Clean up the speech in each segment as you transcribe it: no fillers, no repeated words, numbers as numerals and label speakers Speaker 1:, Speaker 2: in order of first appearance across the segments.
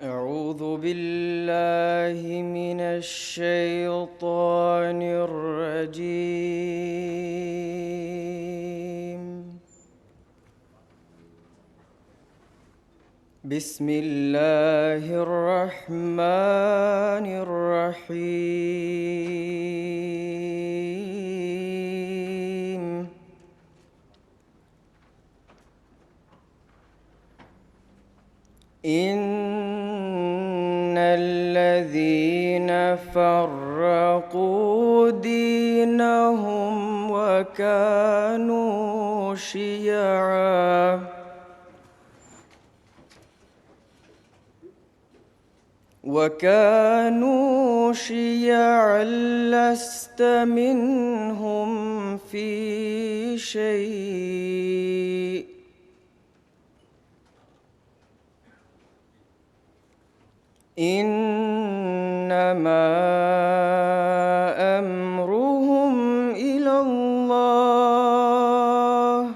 Speaker 1: أعوذ بالله من الشيطان الرجيم. بسم الله الرحمن الرحيم. إن الذين فرقوا دينهم وكانوا شيعا لست منهم في شيء إنما أمرهم إلى الله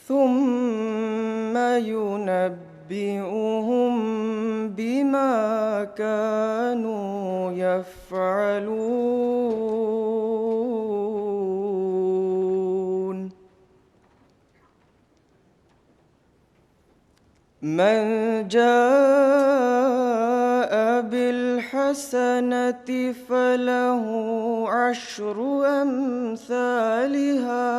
Speaker 1: ثم ينبئهم بما كانوا يفعلون. من جاء بالحسنة فله عشر أمثالها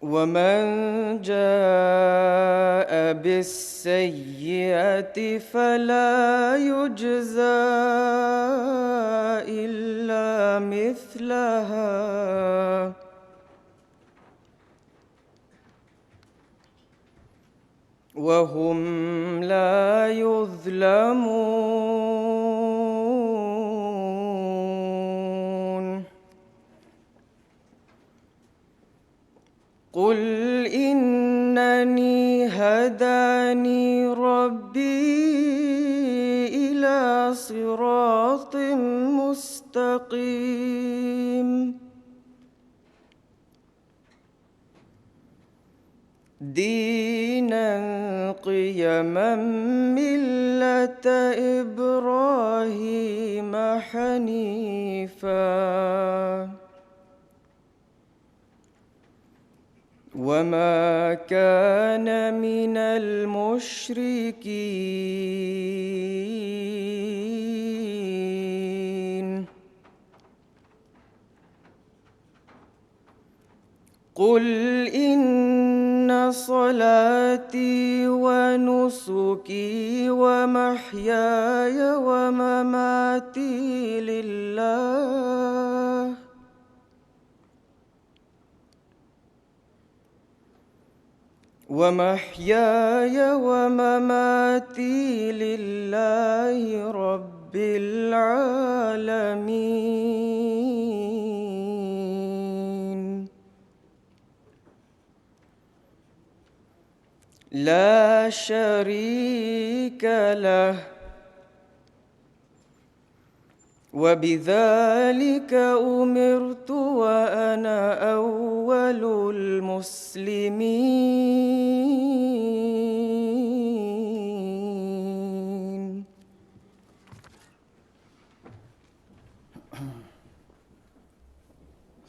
Speaker 1: ومن جاء بالسيئة فلا يجزى إلا مثلها وهم لا يظلمون. قل إنني هداني ربي إلى صراط مستقيم دينا قيما ملة إبراهيم حنيفا وما كان من المشركين. قل إن صلاتي ونسكي ومحياي ومماتي لله رب العالمين لا شريك له وبذلك أمرت وأنا أول المسلمين.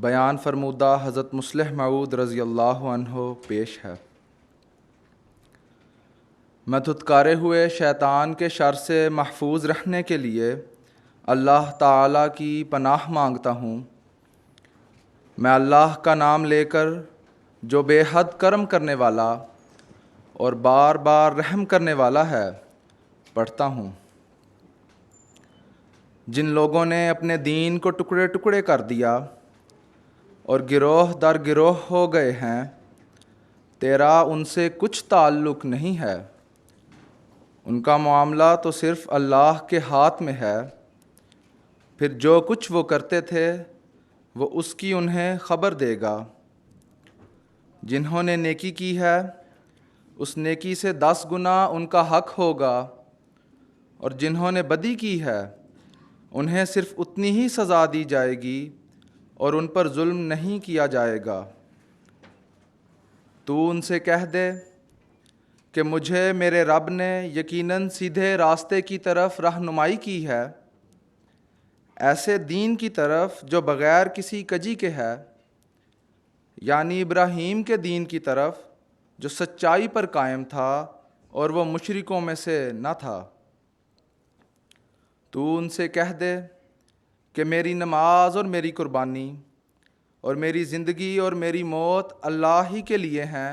Speaker 2: بیان فرمودہ حضرت مصلح موعود رضی اللہ عنہ پیش ہے۔ میں دھتکارے ہوئے شیطان کے شر سے محفوظ رہنے کے لیے اللہ تعالیٰ کی پناہ مانگتا ہوں۔ میں اللہ کا نام لے کر جو بے حد کرم کرنے والا اور بار بار رحم کرنے والا ہے پڑھتا ہوں۔ جن لوگوں نے اپنے دین کو ٹکڑے ٹکڑے کر دیا اور گروہ در گروہ ہو گئے ہیں، تیرا ان سے کچھ تعلق نہیں ہے۔ ان کا معاملہ تو صرف اللہ کے ہاتھ میں ہے، پھر جو کچھ وہ کرتے تھے وہ اس کی انہیں خبر دے گا۔ جنہوں نے نیکی کی ہے اس نیکی سے 10 گنا ان کا حق ہوگا، اور جنہوں نے بدی کی ہے انہیں صرف اتنی ہی سزا دی جائے گی اور ان پر ظلم نہیں کیا جائے گا۔ تو ان سے کہہ دے کہ مجھے میرے رب نے یقیناً سیدھے راستے کی طرف رہنمائی کی ہے، ایسے دین کی طرف جو بغیر کسی کجی کے ہے، یعنی ابراہیم کے دین کی طرف جو سچائی پر قائم تھا اور وہ مشرکوں میں سے نہ تھا۔ تو ان سے کہہ دے کہ میری نماز اور میری قربانی اور میری زندگی اور میری موت اللہ ہی کے لیے ہیں،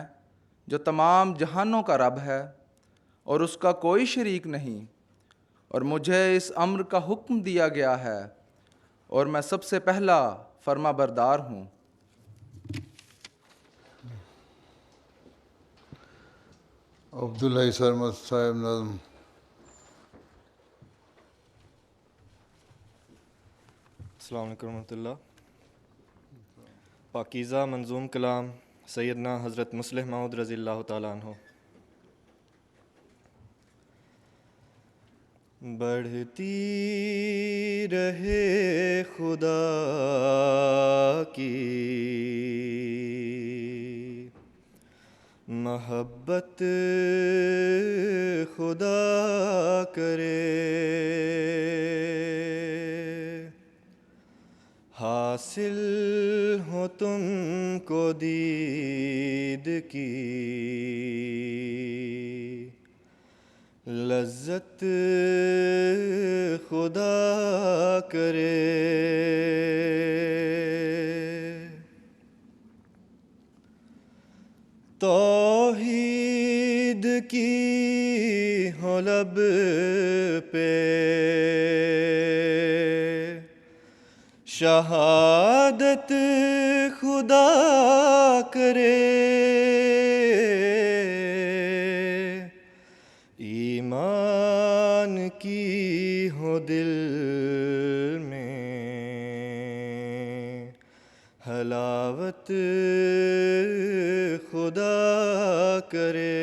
Speaker 2: جو تمام جہانوں کا رب ہے اور اس کا کوئی شریک نہیں، اور مجھے اس امر کا حکم دیا گیا ہے اور میں سب سے پہلا فرما بردار ہوں۔
Speaker 3: عبداللہ سرمد صاحب نظم۔
Speaker 4: السلام علیکم ورحمۃ اللہ۔ پاکیزہ منظوم کلام سیدنا حضرت مصلح موعود رضی اللہ تعالیٰ عنہ۔ بڑھتی رہے خدا کی محبت، خدا کرے حاصل ہو تم کو دید کی لذت، خدا کرے توحید کی ہو لب پہ شہادت، خدا کرے ایمان کی ہو دل میں حلاوت، خدا کرے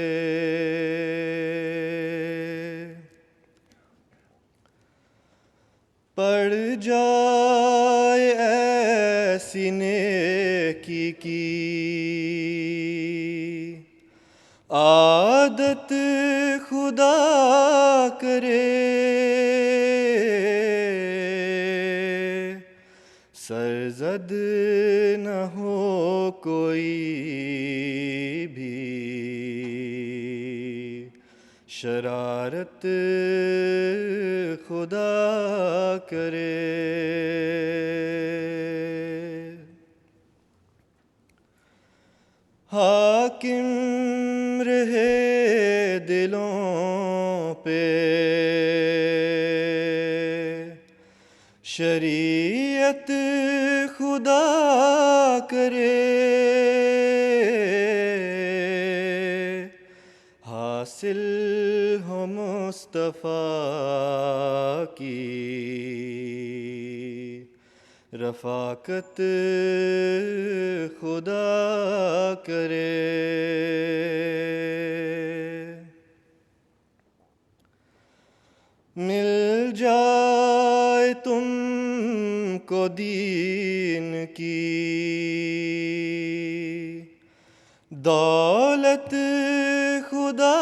Speaker 4: پڑ جائے ایسی نیکی کی عادت، خدا کرے سرزد نہ ہو کوئی بھی شرارت، خدا کرے حاکم رہے دلوں پہ شریعت، خدا کرے حاصل ہو مصطفیٰ کی رفاقت، خدا کرے مل جائے تم کو دین کی دولت، خدا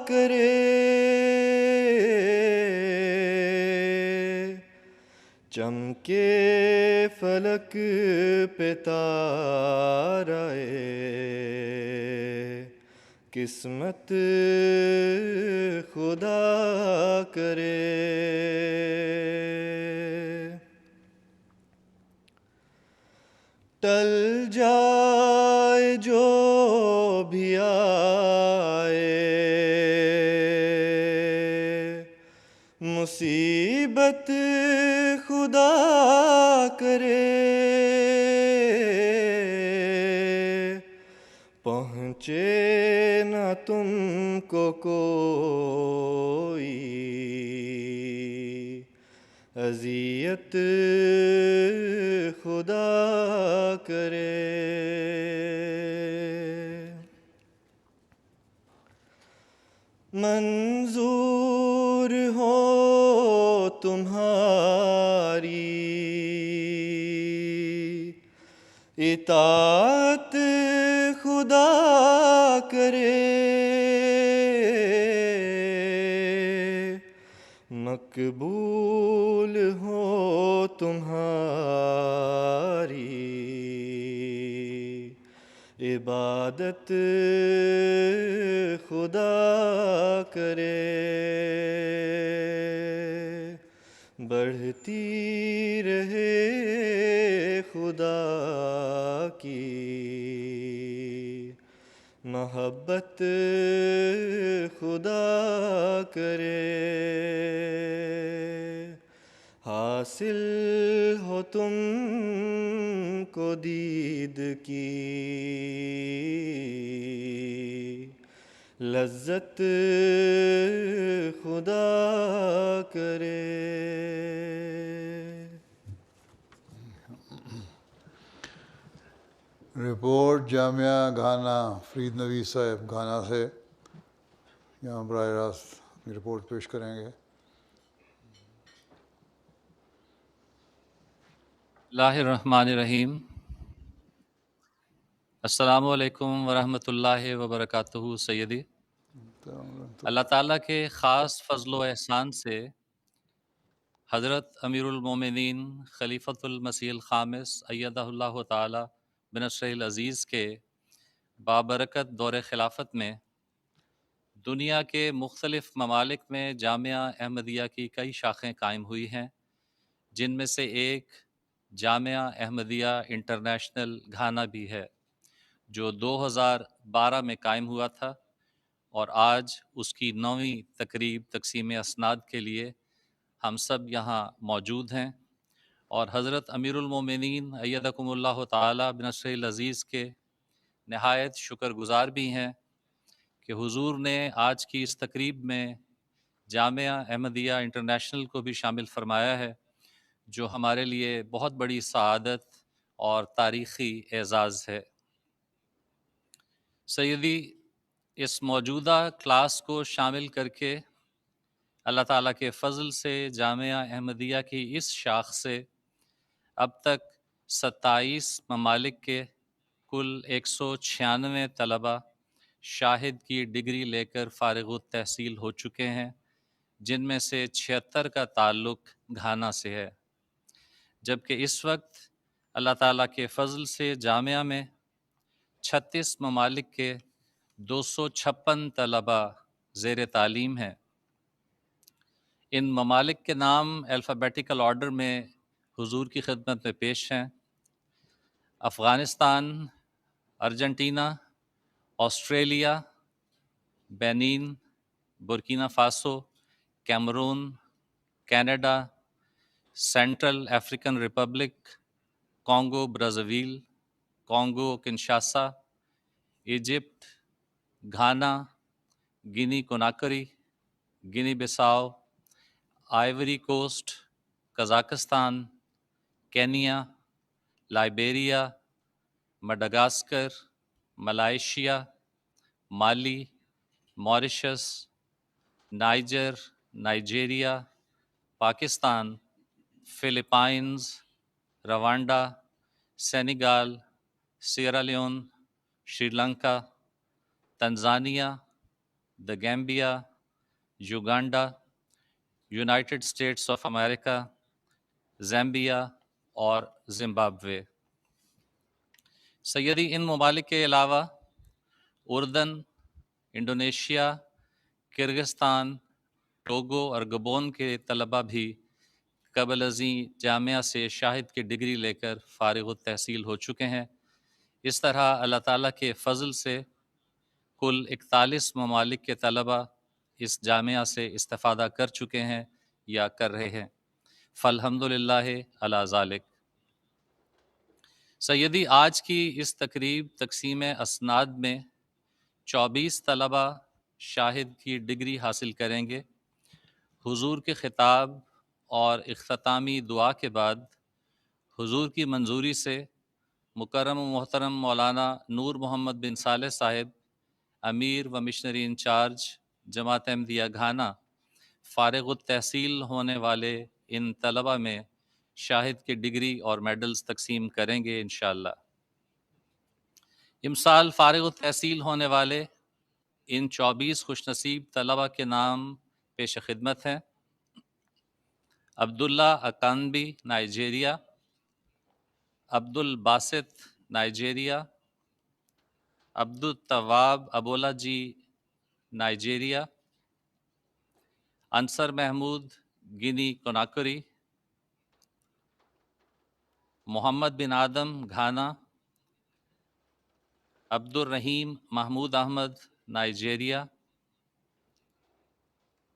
Speaker 4: کرے چمکے فلک پہ تارائے قسمت خدا کرے، ٹل جائے جو بھی آئے مصیبت خدا کرے، پہنچے نہ تم کو کوئی اذیت خدا کرے، منظور ہو تمہاری اطاعت خدا کرے، مقبول ہو تمہاری عبادت خدا کرے، بڑھتی رہے خدا کی محبت خدا کرے، حاصل ہو تم کو دید کی لذت خدا کرے۔
Speaker 3: رپورٹ جامعہ گھانا، فرید نویز صاحب گھانا سے یہاں براہ راست اپنی رپورٹ پیش کریں گے۔
Speaker 5: اللہ الرحمن الرحیم۔ السلام علیکم ورحمۃ اللہ وبرکاتہ۔ سیدی، اللہ تعالیٰ کے خاص فضل و احسان سے حضرت امیر المومنین خلیفۃ المسیح الخامس ایدہ اللہ تعالیٰ بنصرہ العزیز کے بابرکت دور خلافت میں دنیا کے مختلف ممالک میں جامعہ احمدیہ کی کئی شاخیں قائم ہوئی ہیں، جن میں سے ایک جامعہ احمدیہ انٹرنیشنل گھانا بھی ہے، جو 2012 میں قائم ہوا تھا، اور آج اس کی 9ویں تقریب تقسیم اسناد کے لیے ہم سب یہاں موجود ہیں، اور حضرت امیر المومنین ایدکم اللہ تعالی بنصرہ العزیز کے نہایت شکر گزار بھی ہیں کہ حضور نے آج کی اس تقریب میں جامعہ احمدیہ انٹرنیشنل کو بھی شامل فرمایا ہے، جو ہمارے لیے بہت بڑی سعادت اور تاریخی اعزاز ہے۔ سیدی، اس موجودہ کلاس کو شامل کر کے اللہ تعالیٰ کے فضل سے جامعہ احمدیہ کی اس شاخ سے اب تک 27 ممالک کے کل 196 طلبہ شاہد کی ڈگری لے کر فارغ التحصیل ہو چکے ہیں، جن میں سے 76 کا تعلق گھانا سے ہے، جبکہ اس وقت اللہ تعالیٰ کے فضل سے جامعہ میں 36 ممالک کے 256 طلبہ زیر تعلیم ہیں۔ ان ممالک کے نام الفابیٹیکل آرڈر میں حضور کی خدمت میں پیش ہیں: Afghanistan, Argentina, Australia, Benin, Burkina Faso, Cameroon, Canada, Central African Republic, Congo Brazzaville, Congo Kinshasa, Egypt, Ghana, Guinea Conakry, Guinea Bissau, Ivory Coast, Kazakhstan, Kenya, Liberia, Madagascar, Malaysia, Mali, Mauritius, Niger, Nigeria, Pakistan, Philippines, Rwanda, Senegal, Sierra Leone, Sri Lanka, Tanzania, the Gambia, Uganda, United States of America, Zambia اور Zimbabwe. سیدی، ان ممالک کے علاوہ اردن، Indonesia, Kyrgyzstan, Togo اور گبون کے طلباء بھی قبل ازیں جامعہ سے شاہد کی ڈگری لے کر فارغ التحصیل ہو چکے ہیں۔ اس طرح اللہ تعالیٰ کے فضل سے کل 41 ممالک کے طلباء اس جامعہ سے استفادہ کر چکے ہیں یا کر رہے ہیں۔ فالحمدللہ علی ذالک۔ سیدی، آج کی اس تقریب تقسیم اسناد میں 24 طلباء شاہد کی ڈگری حاصل کریں گے۔ حضور کے خطاب اور اختتامی دعا کے بعد حضور کی منظوری سے مکرم و محترم مولانا نور محمد بن صالح صاحب، امیر و مشنری انچارج جماعت احمدیہ گھانا، فارغ التحصیل ہونے والے ان طلباء میں شاہد کی ڈگری اور میڈلز تقسیم کریں گے انشاءاللہ۔ امسال فارغ التحصیل ہونے والے ان 24 خوش نصیب طلباء کے نام پیش خدمت ہیں: Abdullah Akanbi, Nigeria; Abdul Basit, Nigeria; Abdul Tawwab Abolaji, Nigeria; Ansar Mahmood, Guinea Conakry; Muhammad bin Adam, Ghana; Abdul Rahim Mahmood Ahmad, Nigeria;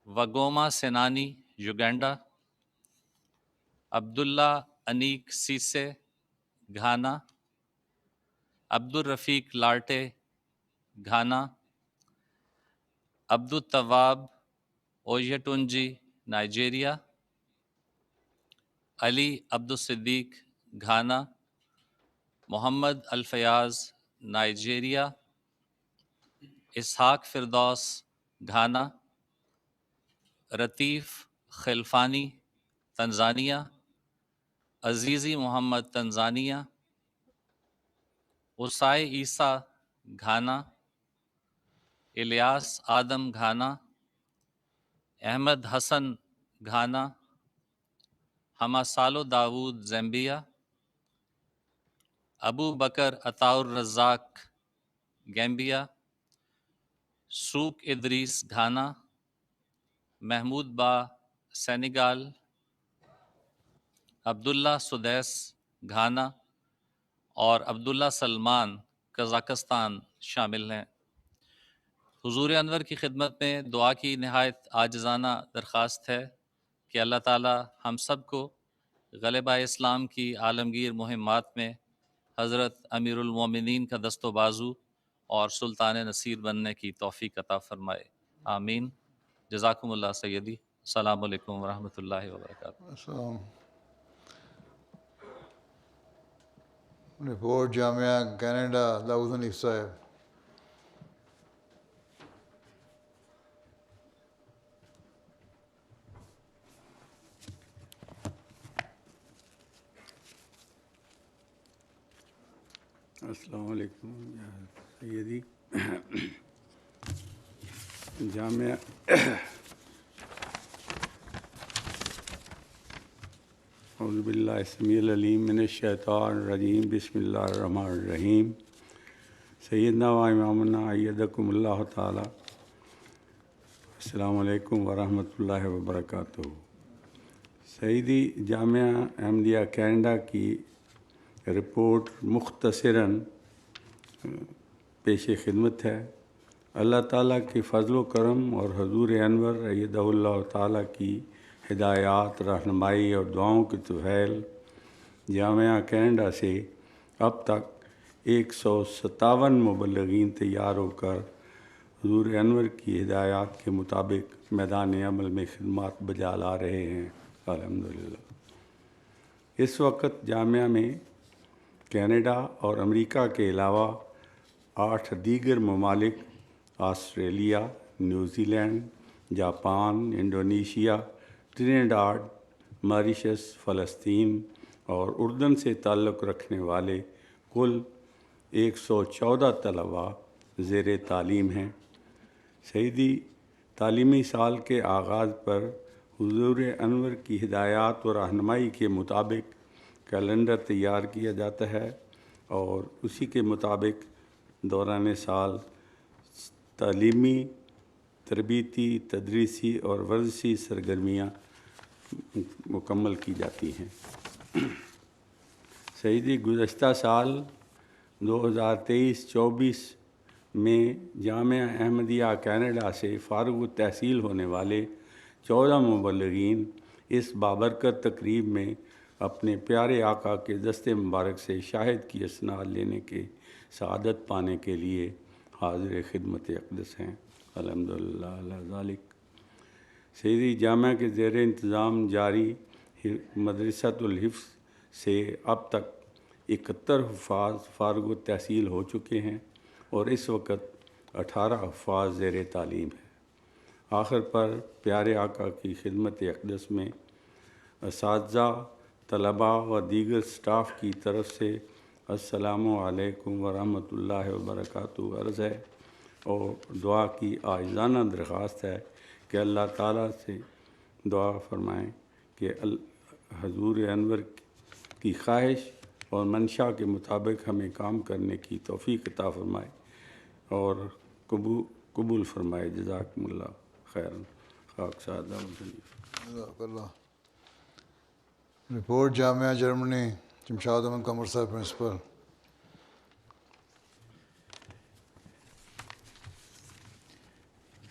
Speaker 5: Waguma Sinani, Uganda; Abdullah Anik Cisse, Ghana; Abdul Rafiq Lartey, Ghana; Abdul Tawwab Oyetunji, Nigeria; Ali Abdul Siddiq, Ghana; Muhammad Alfayyaz, Nigeria; Ishaq Firdaus, Ghana; Ratif Khalfani, Tanzania; Azizi Muhammad, Tanzania; عصائے Isa, Ghana; Ilyas Adam, Ghana; Ahmad Hassan, Ghana; حماسالو Dawood, Zambia; ابو بکر عطاء الرزاق، Gambia; سوک Idris, Ghana; Mahmood با، Senegal; عبداللہ Sudais, Ghana اور عبداللہ سلمان، قزاقستان شامل ہیں۔ حضور انور کی خدمت میں دعا کی نہایت عاجزانہ درخواست ہے کہ اللہ تعالی ہم سب کو غلبہ اسلام کی عالمگیر مہمات میں حضرت امیر المومنین کا دست و بازو اور سلطان نصیر بننے کی توفیق عطا فرمائے، آمین۔ جزاکم اللہ سیدی۔ السلام علیکم ورحمۃ اللہ وبرکاتہ۔
Speaker 3: السلام۔ رپورٹ جامعہ کینیڈا، داؤد حنیف صاحب۔
Speaker 6: السلام علیکم یا سیدی۔ جامعہ اعوذ باللہ السمیع العلیم من الشیطان الرجیم، بسم اللہ الرحمن الرحیم۔ سیدنا و امامنا ایدکم اللہ تعالی۔ السلام علیکم ورحمۃ اللہ وبرکاتہ۔ سیدی، جامعہ احمدیہ کینیڈا کی رپورٹ مختصراً پیش خدمت ہے۔ اللہ تعالیٰ کے فضل و کرم اور حضور انور ایدہ اللہ تعالیٰ کی ہدایات، رہنمائی اور دعاؤں کے طفیل جامعہ کینیڈا سے اب تک 157 مبلغین تیار ہو کر حضور انور کی ہدایات کے مطابق میدان عمل میں خدمات بجا لا رہے ہیں، الحمدللہ۔ اس وقت جامعہ میں کینیڈا اور امریکہ کے علاوہ 8 دیگر ممالک Australia, New Zealand, Japan, Indonesia, Trinidad, Mauritius, فلسطین اور اردن سے تعلق رکھنے والے کل 114 طلباء زیر تعلیم ہیں۔ سیدی، تعلیمی سال کے آغاز پر حضور انور کی ہدایات و رہنمائی کے مطابق کیلنڈر تیار کیا جاتا ہے اور اسی کے مطابق دوران سال تعلیمی، تربیتی، تدریسی اور ورزشی سرگرمیاں مکمل کی جاتی ہیں۔ سیدی، گزشتہ سال 2023-24 میں جامعہ احمدیہ کینیڈا سے فارغ التحصیل ہونے والے 14 مبلغین اس بابرکت تقریب میں اپنے پیارے آقا کے دست مبارک سے شاہد کی اسناد لینے کے سعادت پانے کے لیے حاضر خدمت اقدس ہیں۔ الحمدللہ علی ذالک۔ سیدی، جامعہ کے زیر انتظام جاری مدرسۃ الحفظ سے اب تک 71 حفاظ فارغ التحصیل ہو چکے ہیں اور اس وقت 18 حفاظ زیر تعلیم ہیں۔ آخر پر پیارے آقا کی خدمت اقدس میں اساتذہ، طلباء و دیگر سٹاف کی طرف سے السلام علیکم ورحمۃ اللہ وبرکاتہ عرض ہے اور دعا کی عاجزانہ درخواست ہے کہ اللہ تعالیٰ سے دعا فرمائیں کہ حضور انور کی خواہش اور منشا کے مطابق ہمیں کام کرنے کی توفیق عطا فرمائے اور قبول فرمائے۔ جزاکم اللہ خیرا۔ خاک سادہ
Speaker 3: جزاک اللہ۔ رپورٹ جامعہ جرمنی، شمشاد احمد قمر صاحب پرنسپل۔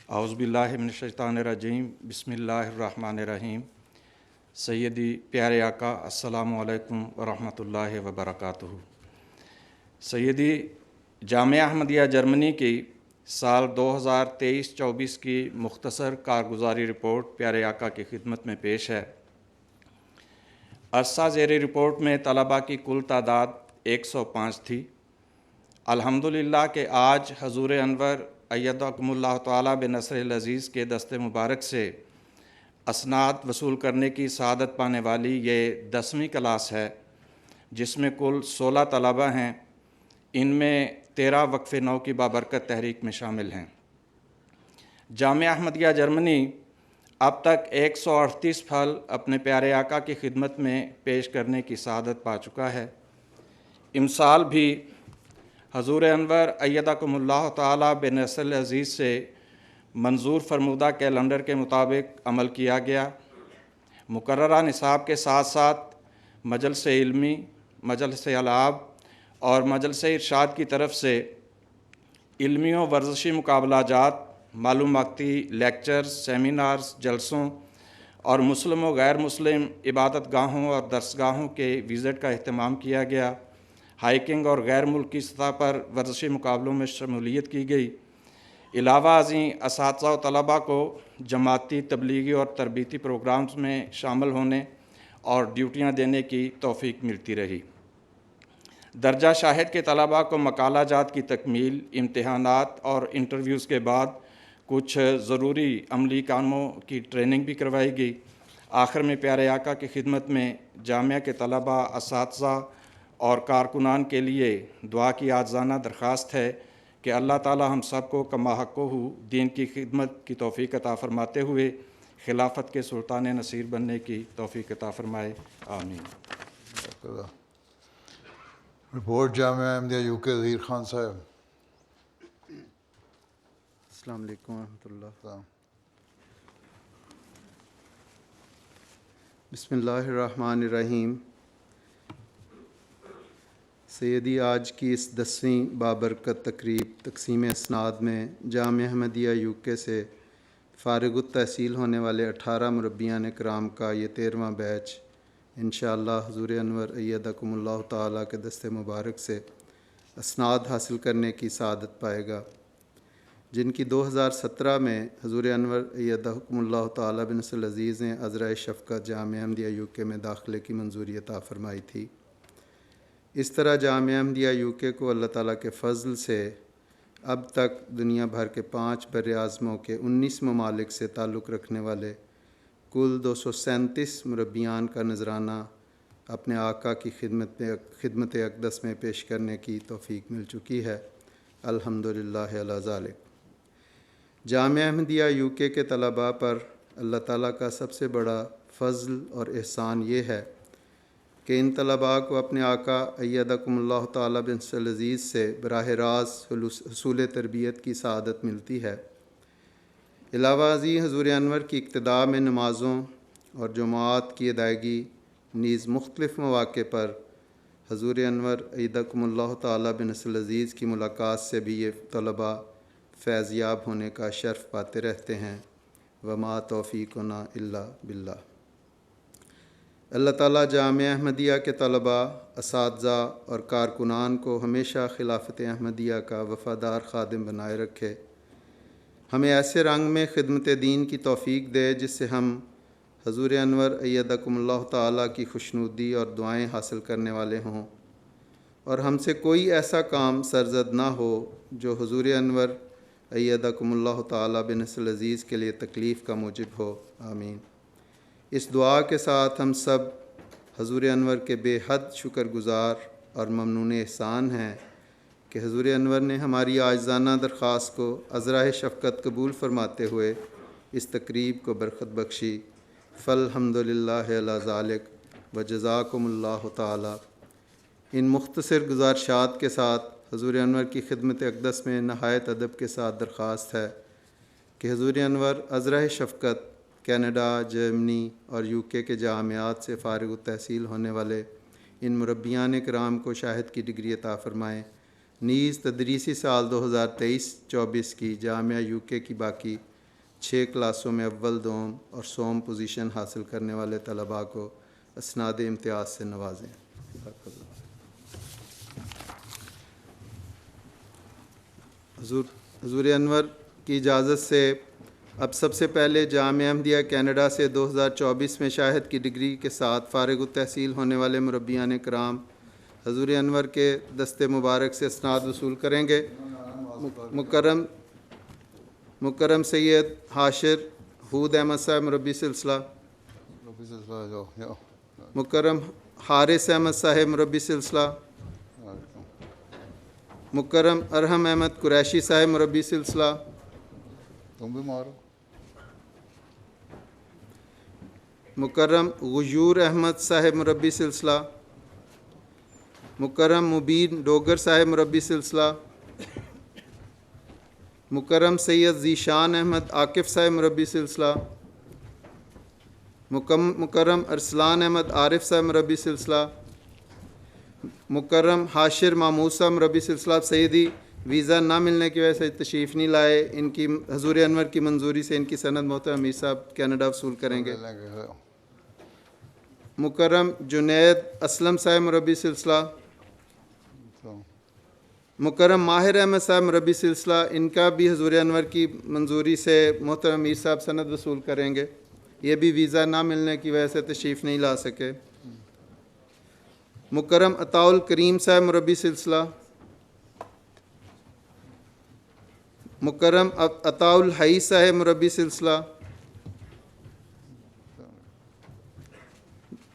Speaker 7: اعوذ باللہ من الشیطان الرجیم، بسم اللہ الرحمن الرحیم۔ سیدی، پیارے آقا، السلام علیکم ورحمۃ اللہ وبرکاتہ۔ سیدی، جامعہ احمدیہ جرمنی کی سال 2023-24 کی مختصر کارگزاری رپورٹ پیارے آقا کی خدمت میں پیش ہے۔ عرصہ زیر رپورٹ میں طلباء کی کل تعداد 105 تھی۔ الحمدللہ کہ آج حضور انور ایدکم اللہ تعالیٰ بنصر العزیز کے دست مبارک سے اسناد وصول کرنے کی سعادت پانے والی یہ 10ویں کلاس ہے، جس میں کل 16 طلباء ہیں۔ ان میں 13 وقف نو کی بابرکت تحریک میں شامل ہیں۔ جامعہ احمدیہ جرمنی اب تک 138 پھل اپنے پیارے آقا کی خدمت میں پیش کرنے کی سعادت پا چکا ہے۔ امسال بھی حضور انور ایدکم اللہ تعالیٰ بنصر العزیز سے منظور فرمودہ کیلنڈر کے مطابق عمل کیا گیا۔ مقررہ نصاب کے ساتھ ساتھ مجلس علمی، مجلس العاب اور مجلس ارشاد کی طرف سے علمی و ورزشی مقابلہ جات، معلوماتی لیکچرز، سیمینارز، جلسوں اور مسلم و غیر مسلم عبادت گاہوں اور درسگاہوں کے وزٹ کا اہتمام کیا گیا۔ ہائیکنگ اور غیر ملکی سطح پر ورزشی مقابلوں میں شمولیت کی گئی۔ علاوہ ازیں اساتذہ و طلباء کو جماعتی، تبلیغی اور تربیتی پروگرامز میں شامل ہونے اور ڈیوٹیاں دینے کی توفیق ملتی رہی۔ درجہ شاہد کے طلباء کو مقالہ جات کی تکمیل، امتحانات اور انٹرویوز کے بعد کچھ ضروری عملی کاموں کی ٹریننگ بھی کروائی گئی۔ آخر میں پیارے آقا کی خدمت میں جامعہ کے طلباء، اساتذہ اور کارکنان کے لیے دعا کی عاجزانہ درخواست ہے کہ اللہ تعالی ہم سب کو کما حقہ دین کی خدمت کی توفیق عطا فرماتے ہوئے خلافت کے سلطان نصیر بننے کی توفیق عطا فرمائے، آمین۔
Speaker 3: رپورٹ جامعہ احمدیہ یو کے، ظہیر خان صاحب۔
Speaker 8: السلام علیکم ورحمۃ اللہ۔ بسم اللہ الرحمن الرحیم۔ سیدی، آج کی اس 10ویں بابرکت تقریب تقسیم اسناد میں جامعہ احمدیہ یو کے سے فارغ التحصیل ہونے والے 18 مربیان کرام کا یہ 13واں بیچ انشاءاللہ حضور انور ایدکم اللہ تعالیٰ کے دست مبارک سے اسناد حاصل کرنے کی سعادت پائے گا، جن کی 2017 میں حضور انور ایدکم اللہ تعالیٰ بنصر العزیز نے عذرائے شفقت جامعہ احمدیہ یو کے میں داخلے کی منظوری عطا فرمائی تھی۔ اس طرح جامعہ احمدیہ یو کے کو اللہ تعالیٰ کے فضل سے اب تک دنیا بھر کے 5 بر اعظموں کے 19 ممالک سے تعلق رکھنے والے کل 237 مربیان کا نذرانہ اپنے آقا کی خدمت اقدس میں پیش کرنے کی توفیق مل چکی ہے، الحمدللہ علی ذالک۔ جامعہ احمدیہ یو کے طلباء پر اللہ تعالیٰ کا سب سے بڑا فضل اور احسان یہ ہے کہ ان طلباء کو اپنے آقا ایدکم اللہ تعالیٰ بنصر العزیز سے براہ راست حصول تربیت کی سعادت ملتی ہے۔ علاوہ ازیں حضور انور کی اقتداء میں نمازوں اور جمعات کی ادائیگی نیز مختلف مواقع پر حضور انور ایدکم اللہ تعالیٰ بنصر العزیز کی ملاقات سے بھی یہ طلباء فیض یاب ہونے کا شرف پاتے رہتے ہیں۔ وما توفیقنا الا باللہ۔ اللہ تعالیٰ جامعہ احمدیہ کے طلباء، اساتذہ اور کارکنان کو ہمیشہ خلافت احمدیہ کا وفادار خادم بنائے رکھے، ہمیں ایسے رنگ میں خدمت دین کی توفیق دے جس سے ہم حضور انور ایدکم اللہ تعالیٰ کی خوشنودی اور دعائیں حاصل کرنے والے ہوں، اور ہم سے کوئی ایسا کام سرزد نہ ہو جو حضور انور ایدکم اللہ تعالیٰ بنصر العزیز کے لیے تکلیف کا موجب ہو۔ آمین۔ اس دعا کے ساتھ ہم سب حضور انور کے بے حد شکر گزار اور ممنون احسان ہیں کہ حضور انور نے ہماری عاجزانہ درخواست کو عذرا شفقت قبول فرماتے ہوئے اس تقریب کو برکت بخشی۔ فالحمد للہ علی ذالک وجزاکم اللہ تعالی۔ ان مختصر گزارشات کے ساتھ حضور انور کی خدمت اقدس میں نہایت ادب کے ساتھ درخواست ہے کہ حضور انور عذرا شفقت کینیڈا، جرمنی اور UK کے جامعات سے فارغ التحصیل ہونے والے ان مربیان کرام کو شاہد کی ڈگری عطا فرمائیں، نیز تدریسی سال 2023-24 کی جامعہ UK کی باقی 6 کلاسوں میں اول، دوم اور سوم پوزیشن حاصل کرنے والے طلباء کو اسناد امتیاز سے نوازیں۔ حضور انور کی اجازت سے اب سب سے پہلے جامعہ احمدیہ کینیڈا سے 2024 میں شاہد کی ڈگری کے ساتھ فارغ التحصیل ہونے والے مربیان کرام حضور انور کے دست مبارک سے اسناد وصول کریں گے۔ مکرم سید حاشر حود احمد صاحب مربی سلسلہ، مکرم حارث احمد صاحب مربی سلسلہ، مکرم ارحم احمد قریشی صاحب مربی سلسلہ،
Speaker 3: تم بھی مارو،
Speaker 8: مکرم غیور احمد صاحب مربی سلسلہ، مکرم مبین ڈوگر صاحب مربی سلسلہ، مکرم سید ذیشان احمد عاقف صاحب مربی سلسلہ، مکرم ارسلان احمد عارف صاحب مربی سلسلہ، مکرم حاشر محمود صاحب مربی سلسلہ۔ سیدی ویزا نہ ملنے کی وجہ سے تشریف نہیں لائے، ان کی حضور انور کی منظوری سے ان کی سند محترم امیر صاحب کینیڈا وصول کریں گے۔ مکرم جنید اسلم صاحب مربی سلسلہ، مکرم ماہر احمد صاحب مربی سلسلہ، ان کا بھی حضور انور کی منظوری سے محترم امیر صاحب سند وصول کریں گے، یہ بھی ویزا نہ ملنے کی وجہ سے تشریف نہیں لا سکے۔ مکرم عطاء الکریم صاحب مربی سلسلہ، مکرم عطاء الحی صاحب مربی سلسلہ،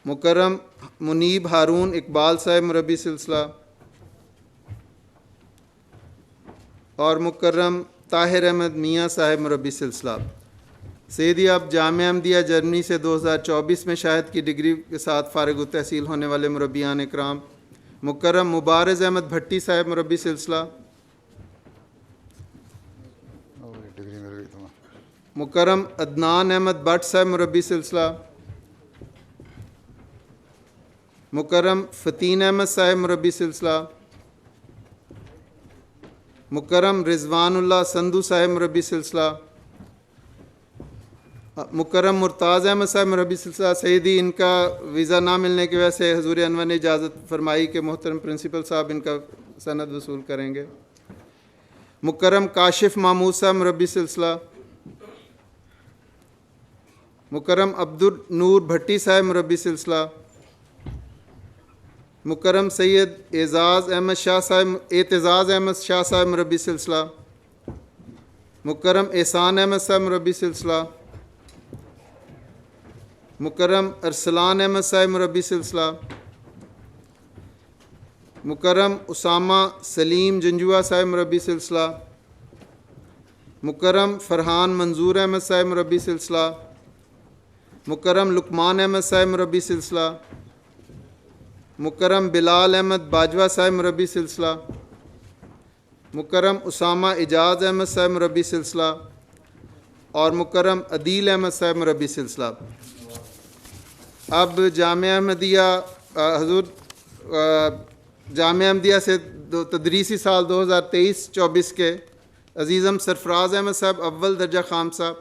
Speaker 8: مکرم منیب ہارون اقبال صاحب مربی سلسلہ، اور مکرم طاہر احمد میاں صاحب مربی سلسلہ۔ سیدی اب جامعہ احمدیہ جرمنی سے 2024 میں شاہد کی ڈگری کے ساتھ فارغ التحصیل ہونے والے مربیان اکرام، مکرم مبارز احمد بھٹی صاحب مربی سلسلہ، مکرم عدنان احمد بٹ صاحب مربی سلسلہ، مکرم فتین احمد صاحب مربی سلسلہ، مکرم رضوان اللہ سندھو صاحب مربی سلسلہ، مکرم مرتاز احمد صاحب مربی سلسلہ۔ سیدی ان کا ویزا نہ ملنے کی وجہ سے حضور انور نے اجازت فرمائی کہ محترم پرنسپل صاحب ان کا سند وصول کریں گے۔ مکرم کاشف محمود صاحب مربی سلسلہ، مکرم عبد النور بھٹی صاحب مربی سلسلہ، مکرم سید اعتزاز احمد شاہ صاحب مربی سلسلہ، مکرم احسان احمد صاحب مربی سلسلہ، مکرم ارسلان احمد صاحب مربی سلسلہ، مکرم اسامہ سلیم جنجوہ صاحب مربی سلسلہ، مکرم فرحان منظور احمد صاحب مربی سلسلہ، مکرم لقمان احمد صاحب مربی سلسلہ، مکرم بلال احمد باجوہ صاحب مربی سلسلہ، مکرم اسامہ اجاز احمد صاحب مربی سلسلہ اور مکرم عدیل احمد صاحب مربی سلسلہ۔ اب جامعہ احمدیہ حضور جامعہ احمدیہ سے تدریسی سال 2023-24 کے عزیزم سرفراز احمد صاحب اول درجہ خام صاحب،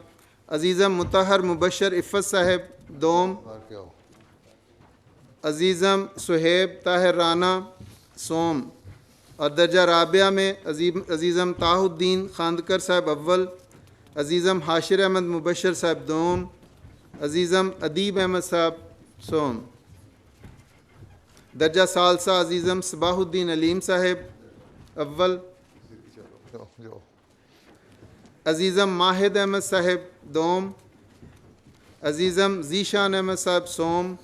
Speaker 8: عزیزم مطہر مبشر عفت صاحب دوم، عزیزم سہیب طاہر رانا سوم، اور درجہ رابعہ میں عزیزم طاہ الدین خاندکر صاحب اول، عزیزم حاشر احمد مبشر صاحب دوم، عزیزم ادیب احمد صاحب سوم، درجہ ثالثہ عزیزم صباح الدین علیم صاحب اول، عزیزم ماہد احمد صاحب دوم، عزیزم ذیشان احمد صاحب سوم،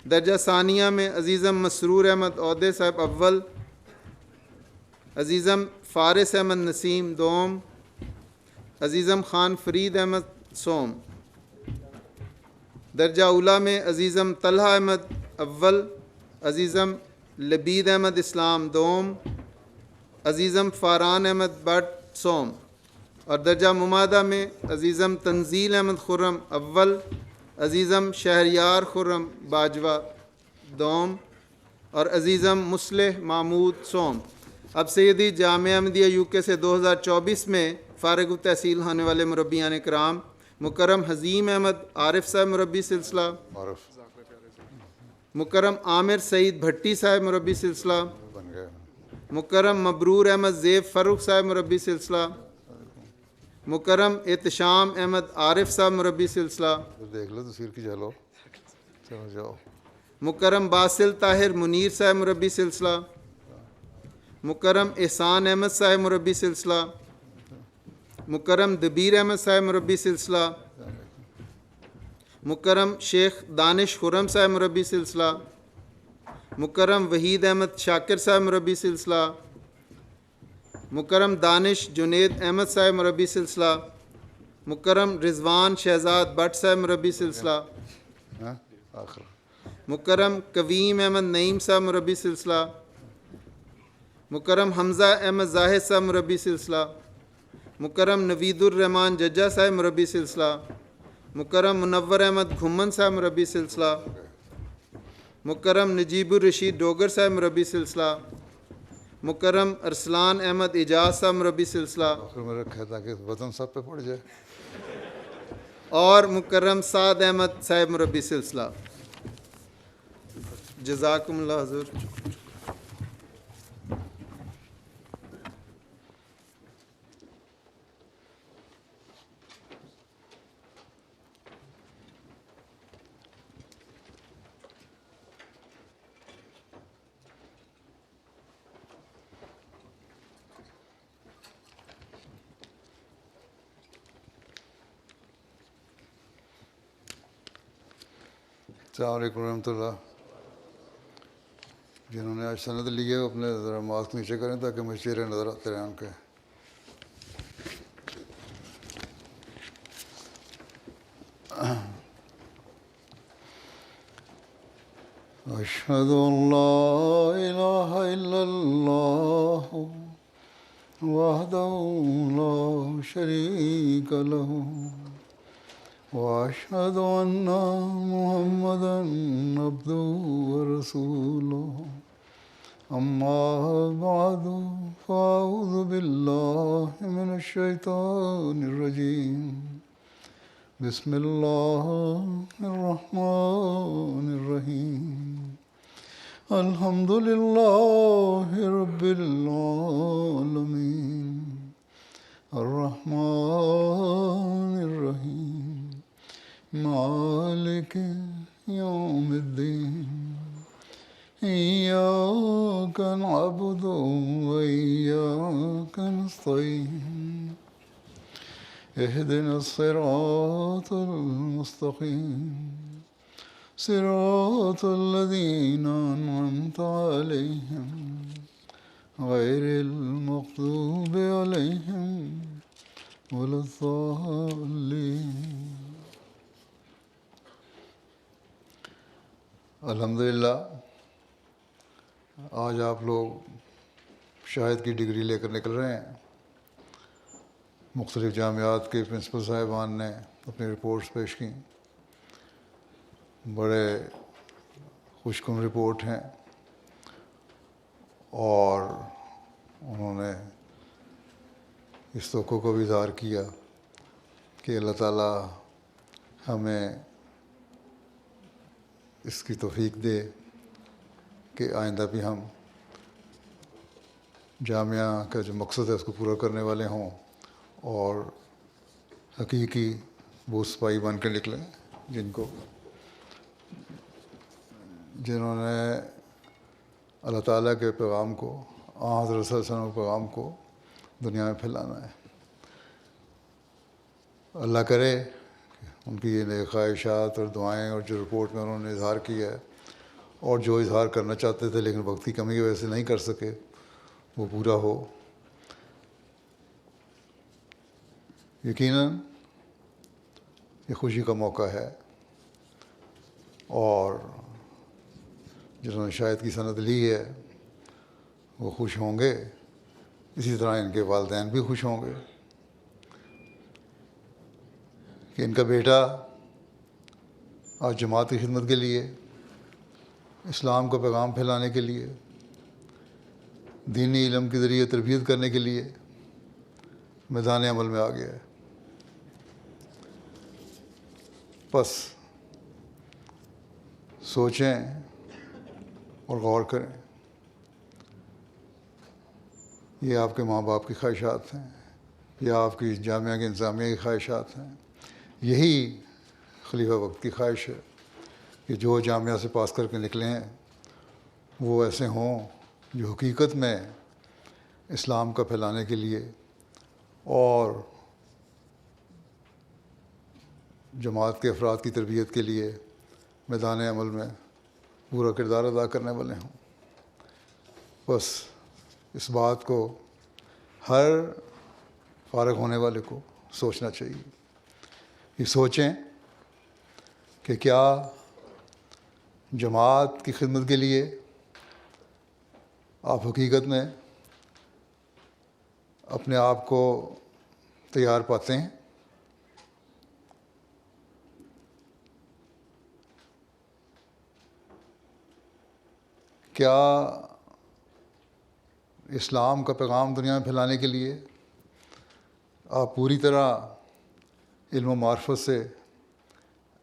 Speaker 8: درجہ ثانیہ میں عزیزم مسرور احمد عودے صاحب اول، عزیزم فارس احمد نسیم دوم، عزیزم خان فرید احمد سوم، درجہ اولیٰ میں عزیزم طلحہ احمد اول، عزیزم لبید احمد اسلام دوم، عزیزم فاران احمد بٹ سوم، اور درجہ ممادہ میں عزیزم تنزیل احمد خرم اول، عزیزم شہریار خرم باجوہ دوم، اور عزیزم مصلح محمود سوم۔ اب سیدی جامعہ احمدیہ یو کے سے 2024 میں فارغ التحصیل ہونے والے مربیان کرام مکرم حزیم احمد عارف صاحب مربی سلسلہ، مکرم عامر سعید بھٹی صاحب مربی سلسلہ، مکرم مبرور احمد زیب فروخ صاحب مربی سلسلہ، مکرم احتشام احمد عارف صاحب مربی سلسلہ،
Speaker 3: دیکھ لو تصویر کی چلو چلو جاؤ،
Speaker 8: مکرم باسل طاہر منیر صاحب مربی سلسلہ، مکرم احسان احمد صاحب مربی سلسلہ، مکرم دبیر احمد صاحب مربی سلسلہ، مکرم شیخ دانش خرم صاحب مربی سلسلہ، مکرم وحید احمد شاکر صاحب مربی سلسلہ، مکرم دانش جنید احمد صاحب مربی سلسلہ، مکرم رضوان شہزاد بٹ صاحب مربی سلسلہ،
Speaker 3: آخر
Speaker 8: مکرم کویم احمد نعیم صاحب مربی سلسلہ، مکرم حمزہ احمد زاہد صاحب مربی سلسلہ، مکرم نوید الرحمان ججہ صاحب مربی سلسلہ، مکرم منور احمد گھمن صاحب مربی سلسلہ، مکرم نجیب الرشید ڈوگر صاحب مربی سلسلہ، مکرم ارسلان احمد اجاز صاحب مربی سلسلہ،
Speaker 3: آخر میں رکھا ہے تاکہ وطن سب پہ پڑ جائے۔
Speaker 8: اور مکرم سعد احمد صاحب مربی سلسلہ۔ جزاکم اللہ حضور۔
Speaker 3: السلام علیکم ورحمۃ اللہ۔ جنہوں نے آج سند لی ہے وہ اپنے ذرا ماسک نیچے کریں تاکہ مجھے چہرے نظر آتے رہیں ان کے۔ اشہد ان لا الہ الا اللہ وحدہ لا شریک لہ واشهد ان محمدا عبده ورسوله اما بعد فاعوذ بالله من الشیطان الرجیم بسم اللہ الرحمن الرحیم الحمد للہ رب العالمین الرحمن الرحیم مالک یوم الدین ایاک نعبد و ایاک نستعین اہدنا الصراط المستقیم صراط الذین انعمت علیہم غیر المغضوب علیہم ولا الضالین۔ الحمدللہ آج آپ لوگ شاہد کی ڈگری لے کر نکل رہے ہیں. مختلف جامعات کے پرنسپل صاحبان نے اپنی رپورٹس پیش کیں. بڑے خوش کن رپورٹ ہیں اور انہوں نے اس توقع کو بھی اظہار کیا کہ اللہ تعالیٰ ہمیں اس کی توفیق دے کہ آئندہ بھی ہم جامعہ کا جو مقصد ہے اس کو پورا کرنے والے ہوں اور حقیقی بوجھ سپاہی بن کے نکلیں جنہوں نے اللہ تعالیٰ کے پیغام کو، حضرت صلی اللہ علیہ وسلم کے پیغام کو دنیا میں پھیلانا ہے. اللہ کرے ان کی یہ نیک خواہشات اور دعائیں اور جو رپورٹ میں انہوں نے اظہار کیا ہے اور جو اظہار کرنا چاہتے تھے لیکن وقت کی کمی کی وجہ سے نہیں کر سکے وہ پورا ہو. یقیناً یہ خوشی کا موقع ہے اور جنہوں نے شاید کی سند لی ہے وہ خوش ہوں گے، اسی طرح ان کے والدین بھی خوش ہوں گے کہ ان کا بیٹا آج جماعت کی خدمت کے لیے، اسلام کا پیغام پھیلانے کے لیے، دینی علم کے ذریعے تربیت کرنے کے لیے میدان عمل میں آ گیا ہے. بس سوچیں اور غور کریں. یہ آپ کے ماں باپ کی خواہشات ہیں، یہ آپ کی جامعہ کے انتظامیہ کی خواہشات ہیں. یہی خلیفہ وقت کی خواہش ہے کہ جو جامعہ سے پاس کر کے نکلے ہیں وہ ایسے ہوں جو حقیقت میں اسلام کا پھیلانے کے لیے اور جماعت کے افراد کی تربیت کے لیے میدان عمل میں پورا کردار ادا کرنے والے ہوں. بس اس بات کو ہر فارغ ہونے والے کو سوچنا چاہیے. یہ سوچیں کہ کیا جماعت کی خدمت کے لیے آپ حقیقت میں اپنے آپ کو تیار پاتے ہیں؟ کیا اسلام کا پیغام دنیا میں پھیلانے کے لیے آپ پوری طرح علم و معرفت سے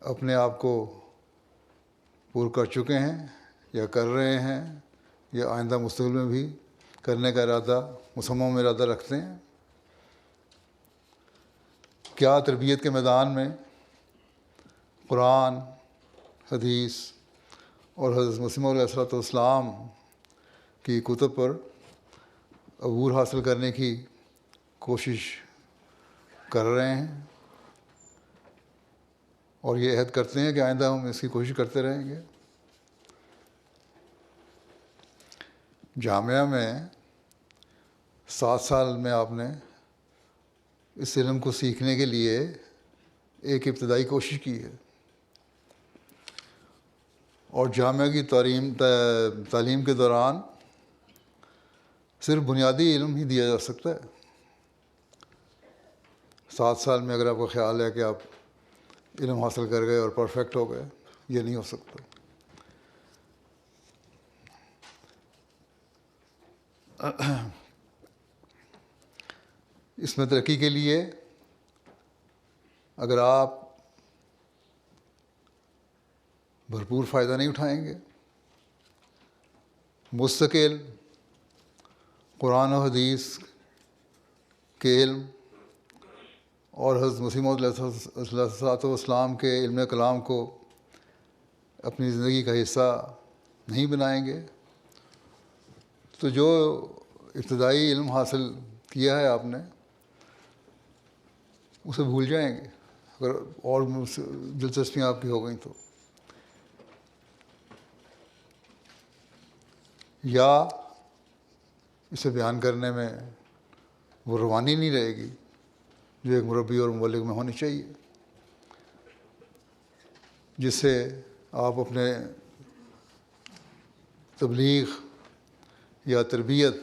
Speaker 3: اپنے آپ کو پور کر چکے ہیں یا کر رہے ہیں یا آئندہ مستقبل میں بھی کرنے کا ارادہ، مصمم ارادہ رکھتے ہیں؟ کیا تربیت کے میدان میں قرآن، حدیث اور حضرت مسیح علیہ الصلوۃ والسلام کی کتب پر عبور حاصل کرنے کی کوشش کر رہے ہیں اور یہ عہد کرتے ہیں کہ آئندہ ہم اس کی کوشش کرتے رہیں گے؟ جامعہ میں 7 سال میں آپ نے اس علم کو سیکھنے کے لیے ایک ابتدائی کوشش کی ہے اور جامعہ کی تعلیم کے دوران صرف بنیادی علم ہی دیا جا سکتا ہے. 7 سال میں اگر آپ کو خیال ہے کہ آپ علم حاصل کر گئے اور پرفیکٹ ہو گئے، یہ نہیں ہو سکتا. اس میں ترقی کے لیے اگر آپ بھرپور فائدہ نہیں اٹھائیں گے، مستقل قرآن و حدیث کے علم اور حضرت مسیح موعود علیہ الصلوۃ والسلام کے علم کلام کو اپنی زندگی کا حصہ نہیں بنائیں گے، تو جو ابتدائی علم حاصل کیا ہے آپ نے اسے بھول جائیں گے اگر اور دلچسپیاں آپ کی ہو گئیں تو. یا اسے بیان کرنے میں وہ روانی نہیں رہے گی جو ایک مربی اور مبلغ میں ہونی چاہیے، جس سے آپ اپنے تبلیغ یا تربیت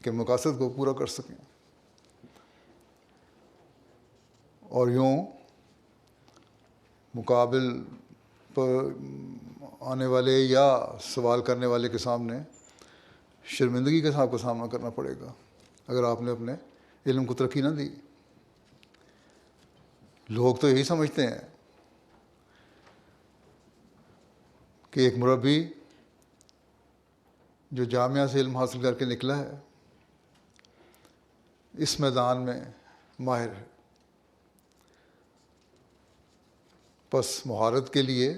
Speaker 3: کے مقاصد کو پورا کر سکیں، اور یوں مقابل پر آنے والے یا سوال کرنے والے کے سامنے شرمندگی کے ساتھ کا سامنا کرنا پڑے گا اگر آپ نے اپنے علم کو ترقی نہ دی۔ لوگ تو یہی سمجھتے ہیں کہ ایک مربی جو جامعہ سے علم حاصل کر کے نکلا ہے اس میدان میں ماہر ہے، پس مہارت کے لیے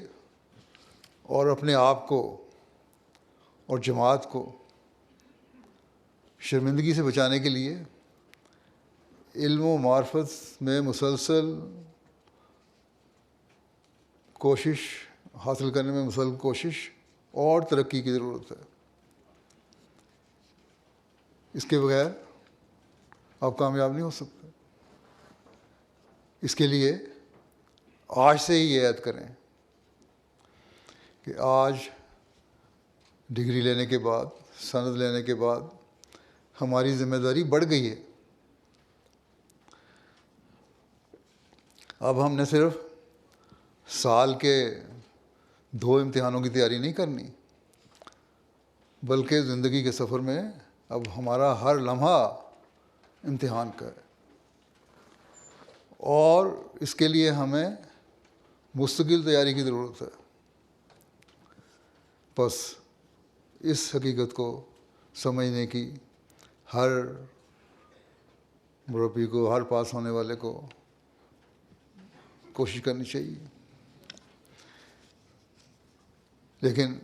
Speaker 3: اور اپنے آپ کو اور جماعت کو شرمندگی سے بچانے کے لیے علم و معرفت میں مسلسل کوشش حاصل کرنے میں مسلسل کوشش اور ترقی کی ضرورت ہے۔ اس کے بغیر آپ کامیاب نہیں ہو سکتے۔ اس کے لیے آج سے ہی یہ عہد کریں کہ آج ڈگری لینے کے بعد، سند لینے کے بعد ہماری ذمہ داری بڑھ گئی ہے۔ اب ہم نے صرف سال کے 2 امتحانوں کی تیاری نہیں کرنی، بلکہ زندگی کے سفر میں اب ہمارا ہر لمحہ امتحان کا ہے، اور اس کے لیے ہمیں مستقل تیاری کی ضرورت ہے۔ بس اس حقیقت کو سمجھنے کی ہر مربی کو، ہر پاس ہونے والے کو کوشش کرنی چاہیے، لیکن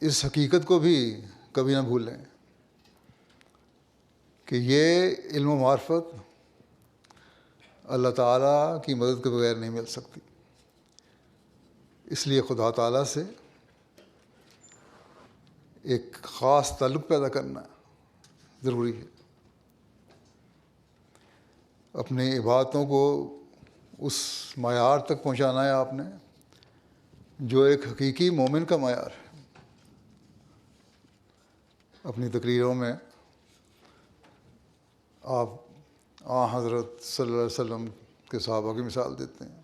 Speaker 3: اس حقیقت کو بھی کبھی نہ بھولیں کہ یہ علم و معرفت اللہ تعالیٰ کی مدد کے بغیر نہیں مل سکتی۔ اس لیے خدا تعالیٰ سے ایک خاص تعلق پیدا کرنا ضروری ہے۔ اپنی عبادتوں کو اس معیار تک پہنچانا ہے آپ نے جو ایک حقیقی مومن کا معیار ہے۔ اپنی تقریروں میں آپ حضرت صلی اللہ علیہ وسلم کے صحابہ کی مثال دیتے ہیں،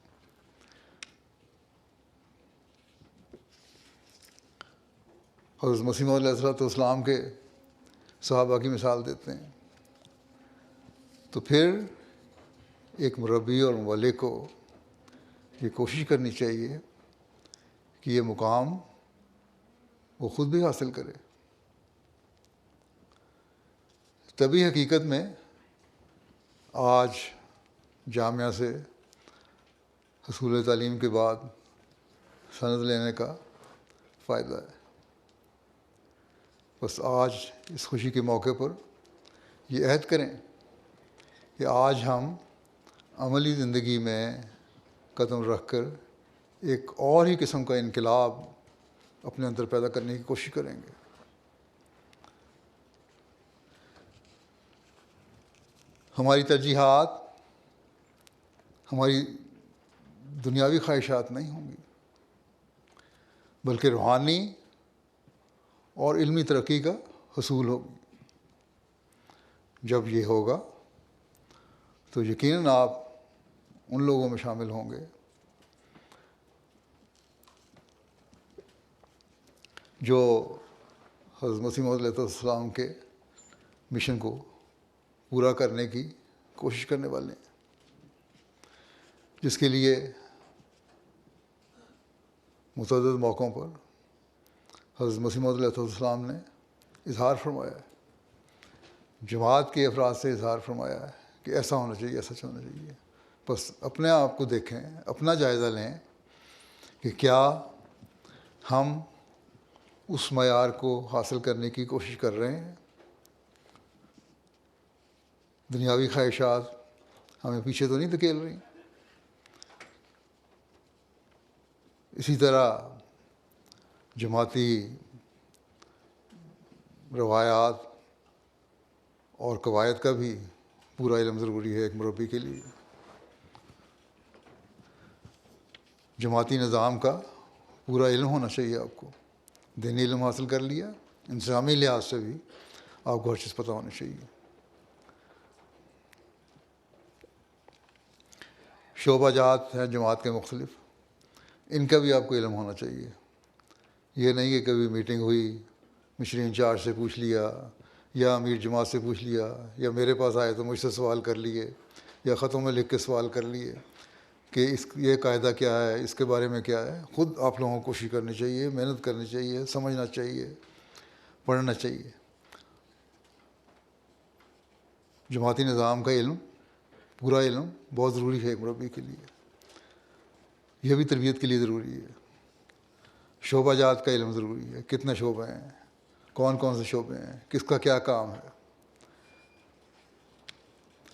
Speaker 3: حضرت مسیح موعود علیہ السلام کے صحابہ کی مثال دیتے ہیں، تو پھر ایک مربی اور مبلغ کو یہ کوشش کرنی چاہیے کہ یہ مقام وہ خود بھی حاصل کرے، تبھی حقیقت میں آج جامعہ سے حصول تعلیم کے بعد سند لینے کا فائدہ ہے۔ بس آج اس خوشی کے موقع پر یہ عہد کریں کہ آج ہم عملی زندگی میں قدم رکھ کر ایک اور ہی قسم کا انقلاب اپنے اندر پیدا کرنے کی کوشش کریں گے۔ ہماری ترجیحات ہماری دنیاوی خواہشات نہیں ہوں گی، بلکہ روحانی اور علمی ترقی کا حصول ہوگی۔ جب یہ ہوگا تو یقیناً آپ ان لوگوں میں شامل ہوں گے جو حضرت مسیح موعود علیہ السلام کے مشن کو پورا کرنے کی کوشش کرنے والے ہیں، جس کے لیے متعدد موقعوں پر حضرت مسیح موعود علیہ السلام نے اظہار فرمایا ہے، جماعت کے افراد سے اظہار فرمایا ہے کہ ایسا ہونا چاہیے، ایسا ہونا چاہیے۔ بس اپنے آپ کو دیکھیں، اپنا جائزہ لیں کہ کیا ہم اس معیار کو حاصل کرنے کی کوشش کر رہے ہیں۔ دنیاوی خواہشات ہمیں پیچھے تو نہیں دھکیل رہی۔ اسی طرح جماعتی روایات اور قواعد کا بھی پورا علم ضروری ہے ایک مربی کے لیے۔ جماعتی نظام کا پورا علم ہونا چاہیے آپ کو، دینی علم حاصل کر لیا، انتظامی لحاظ سے بھی آپ کو ہر چیز پتہ ہونی چاہیے. شعبہ جات ہیں جماعت کے مختلف، ان کا بھی آپ کو علم ہونا چاہیے. یہ نہیں کہ کبھی میٹنگ ہوئی، مشرین انچارج سے پوچھ لیا یا امیر جماعت سے پوچھ لیا یا میرے پاس آئے تو مجھ سے سوال کر لیے یا خطوں میں لکھ کے سوال کر لیے کہ یہ قاعدہ کیا ہے، اس کے بارے میں کیا ہے. خود آپ لوگوں کو کوشش کرنی چاہیے، محنت کرنی چاہیے، سمجھنا چاہیے، پڑھنا چاہیے. جماعتی نظام کا علم، پورا علم بہت ضروری ہے ایک مربی کے لیے. یہ بھی تربیت کے لیے ضروری ہے. شعبہ جات کا علم ضروری ہے، کتنے شعبے ہیں، کون کون سے شعبے ہیں، کس کا کیا کام ہے.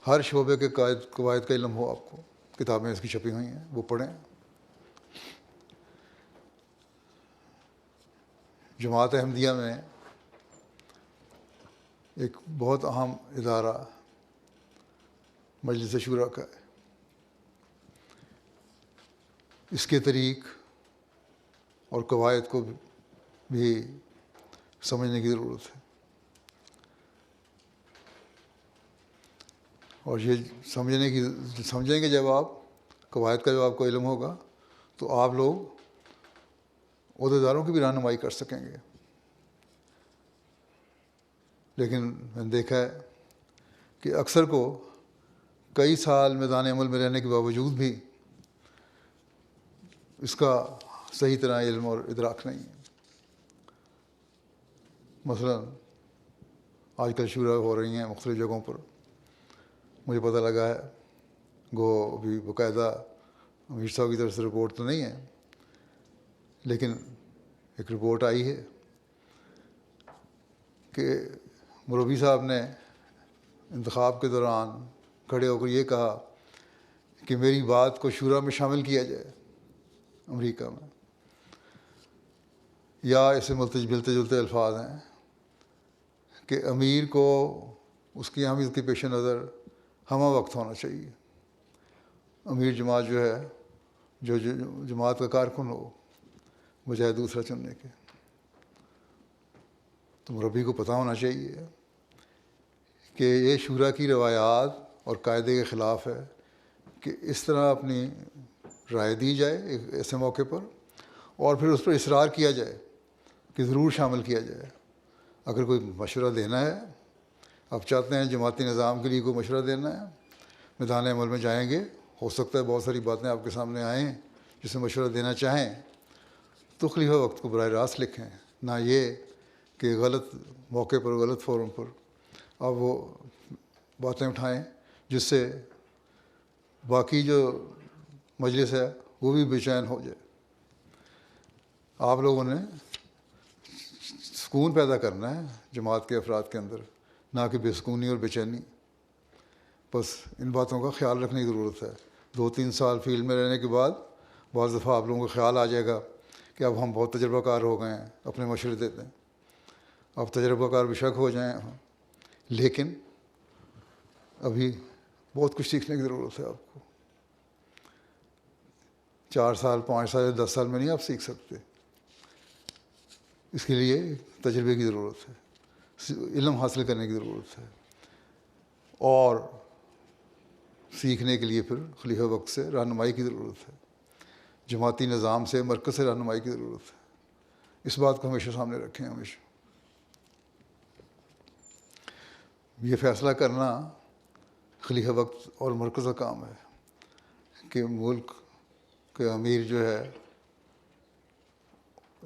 Speaker 3: ہر شعبے کے قواعد کا علم ہو آپ کو. کتابیں اس کی چھپی ہوئی ہیں، وہ پڑھیں. جماعت احمدیہ میں ایک بہت اہم ادارہ مجلس شورا کا ہے. اس کے طریق اور قواعد کو بھی سمجھنے کی ضرورت ہے. اور یہ سمجھیں گے جب آپ قواعد کا، جب آپ کو علم ہوگا تو آپ لوگ عہدیداروں کی بھی رہنمائی کر سکیں گے. لیکن میں نے دیکھا ہے کہ اکثر کو کئی سال میدان عمل میں رہنے کے باوجود بھی اس کا صحیح طرح علم اور ادراک نہیں ہے. مثلا آج کل شورا ہو رہی ہیں مختلف جگہوں پر. مجھے پتہ لگا ہے، گو ابھی باقاعدہ امیر صاحب کی طرف سے رپورٹ تو نہیں ہے، لیکن ایک رپورٹ آئی ہے کہ مربی صاحب نے انتخاب کے دوران کھڑے ہو کر یہ کہا کہ میری بات کو شورا میں شامل کیا جائے امریکہ میں. یا ایسے ملتے جلتے الفاظ ہیں کہ امیر کو اس کی اہمیت کے پیش نظر ہمہ وقت ہونا چاہیے. امیر جماعت جو ہے، جو جماعت کا کارکن ہو بجائے دوسرا چننے کے. تو مربی کو پتہ ہونا چاہیے کہ یہ شورا کی روایات اور قاعدے کے خلاف ہے کہ اس طرح اپنی رائے دی جائے ایک ایسے موقع پر، اور پھر اس پر اصرار کیا جائے کہ ضرور شامل کیا جائے. اگر کوئی مشورہ دینا ہے، آپ چاہتے ہیں جماعتی نظام کے لیے کوئی مشورہ دینا ہے، میدان عمل میں جائیں گے، ہو سکتا ہے بہت ساری باتیں آپ کے سامنے آئیں جسے مشورہ دینا چاہیں، تو خلیفہ وقت کو براہ راست لکھیں. نہ یہ کہ غلط موقع پر، غلط فورم پر آپ وہ باتیں اٹھائیں جس سے باقی جو مجلس ہے وہ بھی بے چین ہو جائے. آپ لوگوں نے سکون پیدا کرنا ہے جماعت کے افراد کے اندر، نہ کہ بے سکونی اور بے چینی. بس ان باتوں کا خیال رکھنے کی ضرورت ہے. 2-3 سال فیلڈ میں رہنے کے بعد بعض دفعہ آپ لوگوں کو خیال آ جائے گا کہ اب ہم بہت تجربہ کار ہو گئے ہیں، اپنے مشورے دیتے ہیں. اب تجربہ کار بے شک ہو جائیں، لیکن ابھی بہت کچھ سیکھنے کی ضرورت ہے آپ کو. 4 سال 5 سال 10 سال میں نہیں آپ سیکھ سکتے. اس کے لیے تجربے کی ضرورت ہے، علم حاصل کرنے کی ضرورت ہے، اور سیکھنے کے لیے پھر خلیفہ وقت سے رہنمائی کی ضرورت ہے، جماعتی نظام سے، مرکز سے رہنمائی کی ضرورت ہے. اس بات کو ہمیشہ سامنے رکھیں. ہمیشہ یہ فیصلہ کرنا خلیفہ وقت اور مرکز کا کام ہے کہ ملک کے امیر جو ہے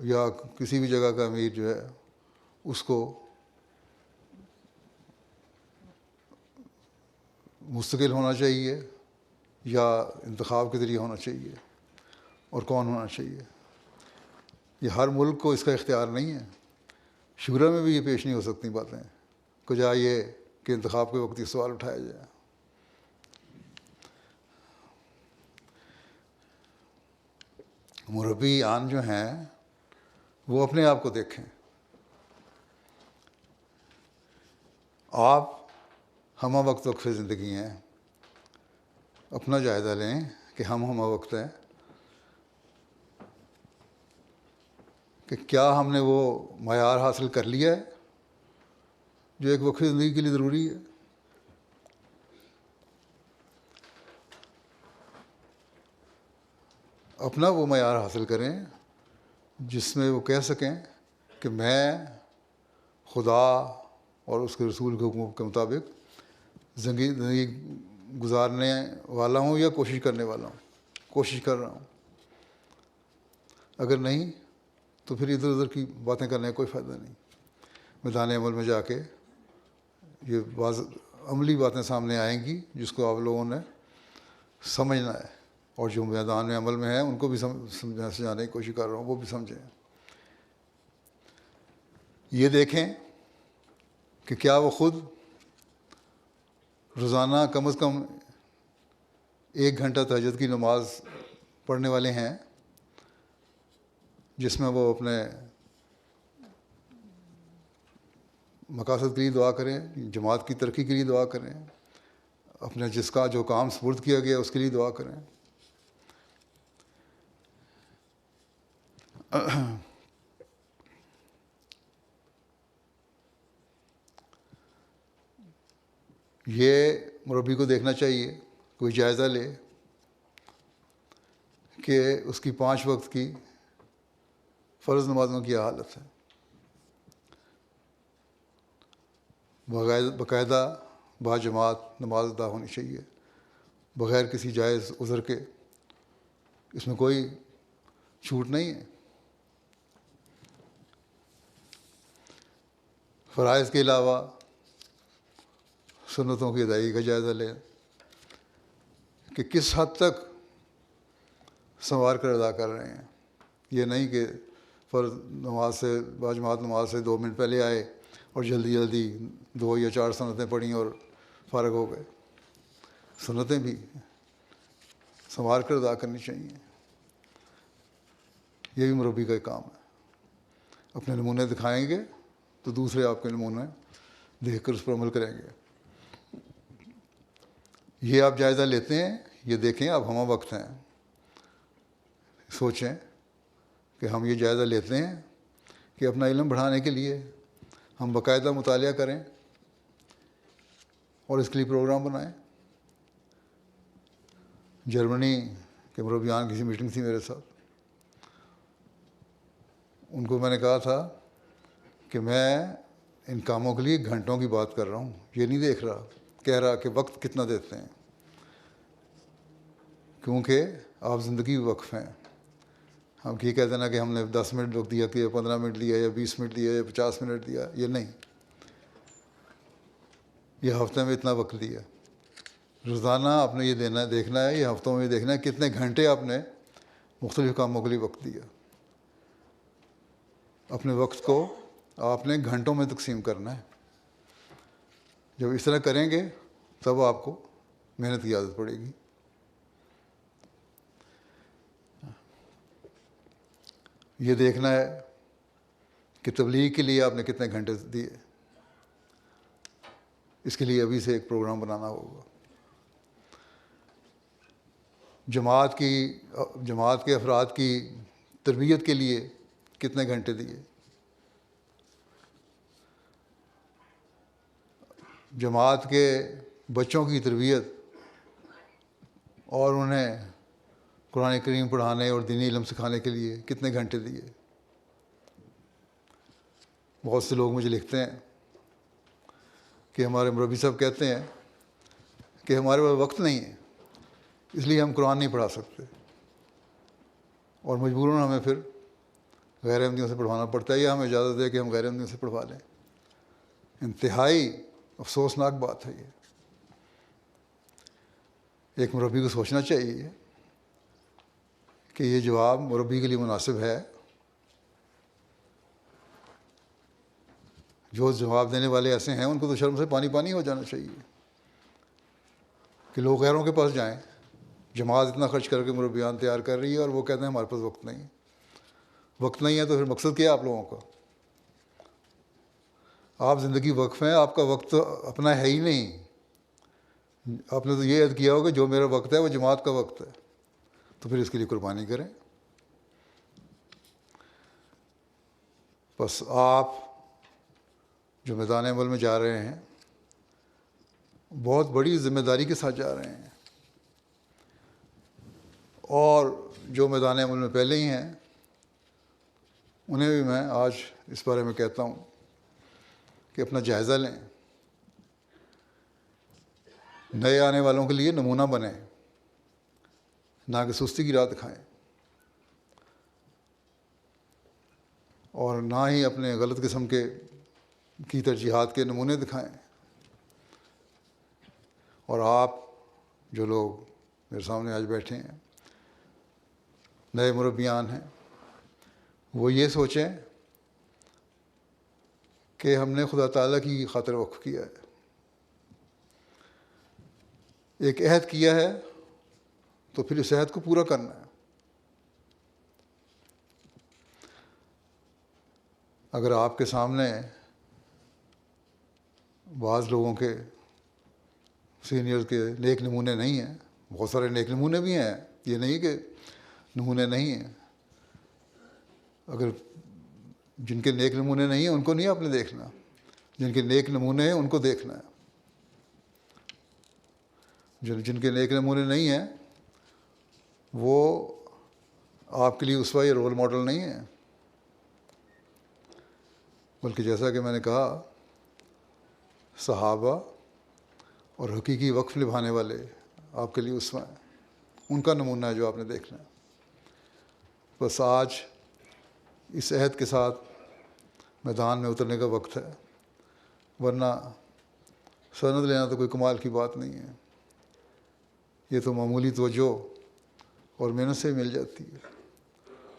Speaker 3: یا کسی بھی جگہ کا امیر جو ہے اس کو مستقل ہونا چاہیے یا انتخاب کے ذریعے ہونا چاہیے، اور کون ہونا چاہیے. یہ ہر ملک کو اس کا اختیار نہیں ہے. شورا میں بھی یہ پیش نہیں ہو سکتی باتیں، کجا یہ کہ انتخاب کے وقت یہ سوال اٹھایا جائے. مربی آن جو ہیں وہ اپنے آپ کو دیکھیں. آپ ہمہ وقت وقف زندگی ہیں، اپنا جائزہ لیں کہ ہم ہمہ وقت ہیں. کہ کیا ہم نے وہ معیار حاصل کر لیا ہے جو ایک وقت زندگی کے لیے ضروری ہے. اپنا وہ معیار حاصل کریں جس میں وہ کہہ سکیں کہ میں خدا اور اس کے رسول کے حکم کے مطابق زندگی گزارنے والا ہوں یا کوشش کرنے والا ہوں, کوشش کر رہا ہوں. اگر نہیں تو پھر ادھر ادھر کی باتیں کرنے کا کوئی فائدہ نہیں. میدان عمل میں جا کے یہ عملی باتیں سامنے آئیں گی جس کو آپ لوگوں نے سمجھنا ہے, اور جو میدان میں عمل میں ہیں ان کو بھی سمجھانے کی کوشش کر رہا ہوں وہ بھی سمجھیں. یہ دیکھیں کہ کیا وہ خود روزانہ کم از کم 1 گھنٹہ تہجد کی نماز پڑھنے والے ہیں, جس میں وہ اپنے مقاصد کے لیے دعا کریں, جماعت کی ترقی کے لیے دعا کریں, اپنے جس کا جو کام سپرد کیا گیا اس کے لیے دعا کریں. یہ مربی کو دیکھنا چاہیے, کوئی جائزہ لے کہ اس کی 5 وقت کی فرض نمازوں کی حالت ہے. باقاعدہ باجماعت نماز ادا ہونی چاہیے بغیر کسی جائز عذر کے, اس میں کوئی چھوٹ نہیں ہے. فرائض کے علاوہ سنتوں کی ادائیگی کا جائزہ لیں کہ کس حد تک سنوار کر ادا کر رہے ہیں. یہ نہیں کہ فرض نماز سے باجماعت نماز سے 2 منٹ پہلے آئے اور جلدی جلدی 2 یا 4 سنتیں پڑھیں اور فارغ ہو گئے. سنتیں بھی سنوار کر ادا کرنی چاہیے. یہ بھی مربی کا کام ہے. اپنے نمونے دکھائیں گے تو دوسرے آپ کے نمونے دیکھ کر اس پر عمل کریں گے. یہ آپ جائزہ لیتے ہیں, یہ دیکھیں آپ ہمہ وقت ہیں. سوچیں کہ ہم یہ جائزہ لیتے ہیں کہ اپنا علم بڑھانے کے لیے ہم باقاعدہ مطالعہ کریں اور اس کے لیے پروگرام بنائیں. جرمنی کے مربیان کسی میٹنگ تھی میرے ساتھ, ان کو میں نے کہا تھا کہ میں ان کاموں کے لیے گھنٹوں کی بات کر رہا ہوں, یہ نہیں دیکھ رہا کہہ رہا کہ وقت کتنا دیتے ہیں, کیونکہ آپ زندگی وقف ہیں. ہم یہ کہتے ہیں نا کہ ہم نے 10 منٹ وقت دیا کہ 15 منٹ دیا یا 20 منٹ دیا یا 50 منٹ دیا, یہ نہیں. یہ ہفتے میں اتنا وقت دیا. روزانہ آپ نے یہ دیکھنا ہے, یہ ہفتوں میں دیکھنا ہے کتنے گھنٹے آپ نے مختلف کاموں کے لیے وقت دیا. اپنے وقت کو آپ نے گھنٹوں میں تقسیم کرنا ہے. جب اس طرح کریں گے تب آپ کو محنت کی عادت پڑے گی. یہ دیکھنا ہے کہ تبلیغ کے لیے آپ نے کتنے گھنٹے دیے. اس کے لیے ابھی سے ایک پروگرام بنانا ہوگا. جماعت کے افراد کی تربیت کے لیے کتنے گھنٹے دیے. جماعت کے بچوں کی تربیت اور انہیں قرآن کریم پڑھانے اور دینی علم سکھانے کے لیے کتنے گھنٹے دیے. بہت سے لوگ مجھے لکھتے ہیں کہ ہمارے مربی صاحب کہتے ہیں کہ ہمارے پاس وقت نہیں ہے اس لیے ہم قرآن نہیں پڑھا سکتے, اور مجبوراً ہمیں پھر غیر احمدیوں سے پڑھوانا پڑتا ہے یا ہمیں اجازت دے کہ ہم غیر احمدیوں سے پڑھوا لیں. انتہائی افسوسناک بات ہے. یہ ایک مربی کو سوچنا چاہیے کہ یہ جواب مربی کے لیے مناسب ہے. جو جواب دینے والے ایسے ہیں ان کو تو شرم سے پانی پانی ہو جانا چاہیے کہ لوگ غیروں کے پاس جائیں. جماعت اتنا خرچ کر کے مربیان تیار کر رہی ہے اور وہ کہتے ہیں ہمارے پاس وقت نہیں ہے. وقت نہیں ہے تو پھر مقصد کیا ہے آپ لوگوں کا؟ آپ زندگی وقف ہیں, آپ کا وقت اپنا ہے ہی نہیں. آپ نے تو یہ عہد کیا ہوگا جو میرا وقت ہے وہ جماعت کا وقت ہے, تو پھر اس کے لیے قربانی کریں. بس آپ جو میدان عمل میں جا رہے ہیں بہت بڑی ذمہ داری کے ساتھ جا رہے ہیں، اور جو میدان عمل میں پہلے ہی ہیں انہیں بھی میں آج اس بارے میں کہتا ہوں کہ اپنا جائزہ لیں، نئے آنے والوں کے لیے نمونہ بنیں، نہ کہ سستی کی راہ دکھائیں، اور نہ ہی اپنے غلط قسم کی ترجیحات کے نمونے دکھائیں۔ اور آپ جو لوگ میرے سامنے آج بیٹھے ہیں، نئے مربیان ہیں، وہ یہ سوچیں کہ ہم نے خدا تعالیٰ کی خاطر وقف کیا ہے، ایک عہد کیا ہے تو پھر اس عہد کو پورا کرنا ہے۔ اگر آپ کے سامنے بعض لوگوں کے سینئرز کے نیک نمونے نہیں ہیں، بہت سارے نیک نمونے بھی ہیں، یہ نہیں کہ نمونے نہیں ہیں، اگر جن کے نیک نمونے نہیں ہیں ان کو نہیں آپ نے دیکھنا، جن کے نیک نمونے ہیں ان کو دیکھنا ہے۔ جن کے نیک نمونے نہیں ہیں وہ آپ کے لیے اسوہ یا رول ماڈل نہیں ہیں، بلکہ جیسا کہ میں نے کہا صحابہ اور حقیقی وقف نبھانے والے آپ کے لیے اسوہ ہیں، ان کا نمونہ ہے جو آپ نے دیکھنا ہے۔ بس آج اس عہد کے ساتھ میدان میں اترنے کا وقت ہے، ورنہ سند لینا تو کوئی کمال کی بات نہیں ہے، یہ تو معمولی توجہ اور محنت سے مل جاتی ہے۔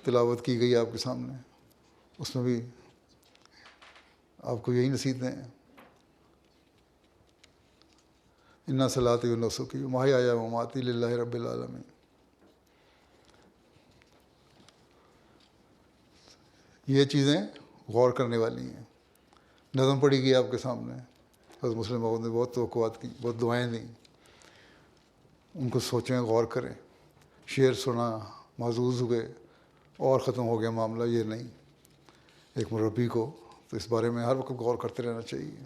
Speaker 3: تلاوت کی گئی آپ کے سامنے، اس میں بھی آپ کو یہی نصیحتیں ہیں، اِنَّ صَلَاتِي وَنُسُكِي وَمَحْيَايَ وَمَمَاتِي لِلَّهِ رَبِّ الْعَالَمِينَ۔ یہ چیزیں غور کرنے والی ہیں۔ نظم پڑھی گئی آپ کے سامنے، حضرت مسلم موعود نے بہت توقعات کی، بہت دعائیں دیں، ان کو سوچیں، غور کریں۔ شعر سنا، محظوظ ہوئے اور ختم ہو گیا معاملہ، یہ نہیں۔ ایک مربی کو تو اس بارے میں ہر وقت غور کرتے رہنا چاہیے۔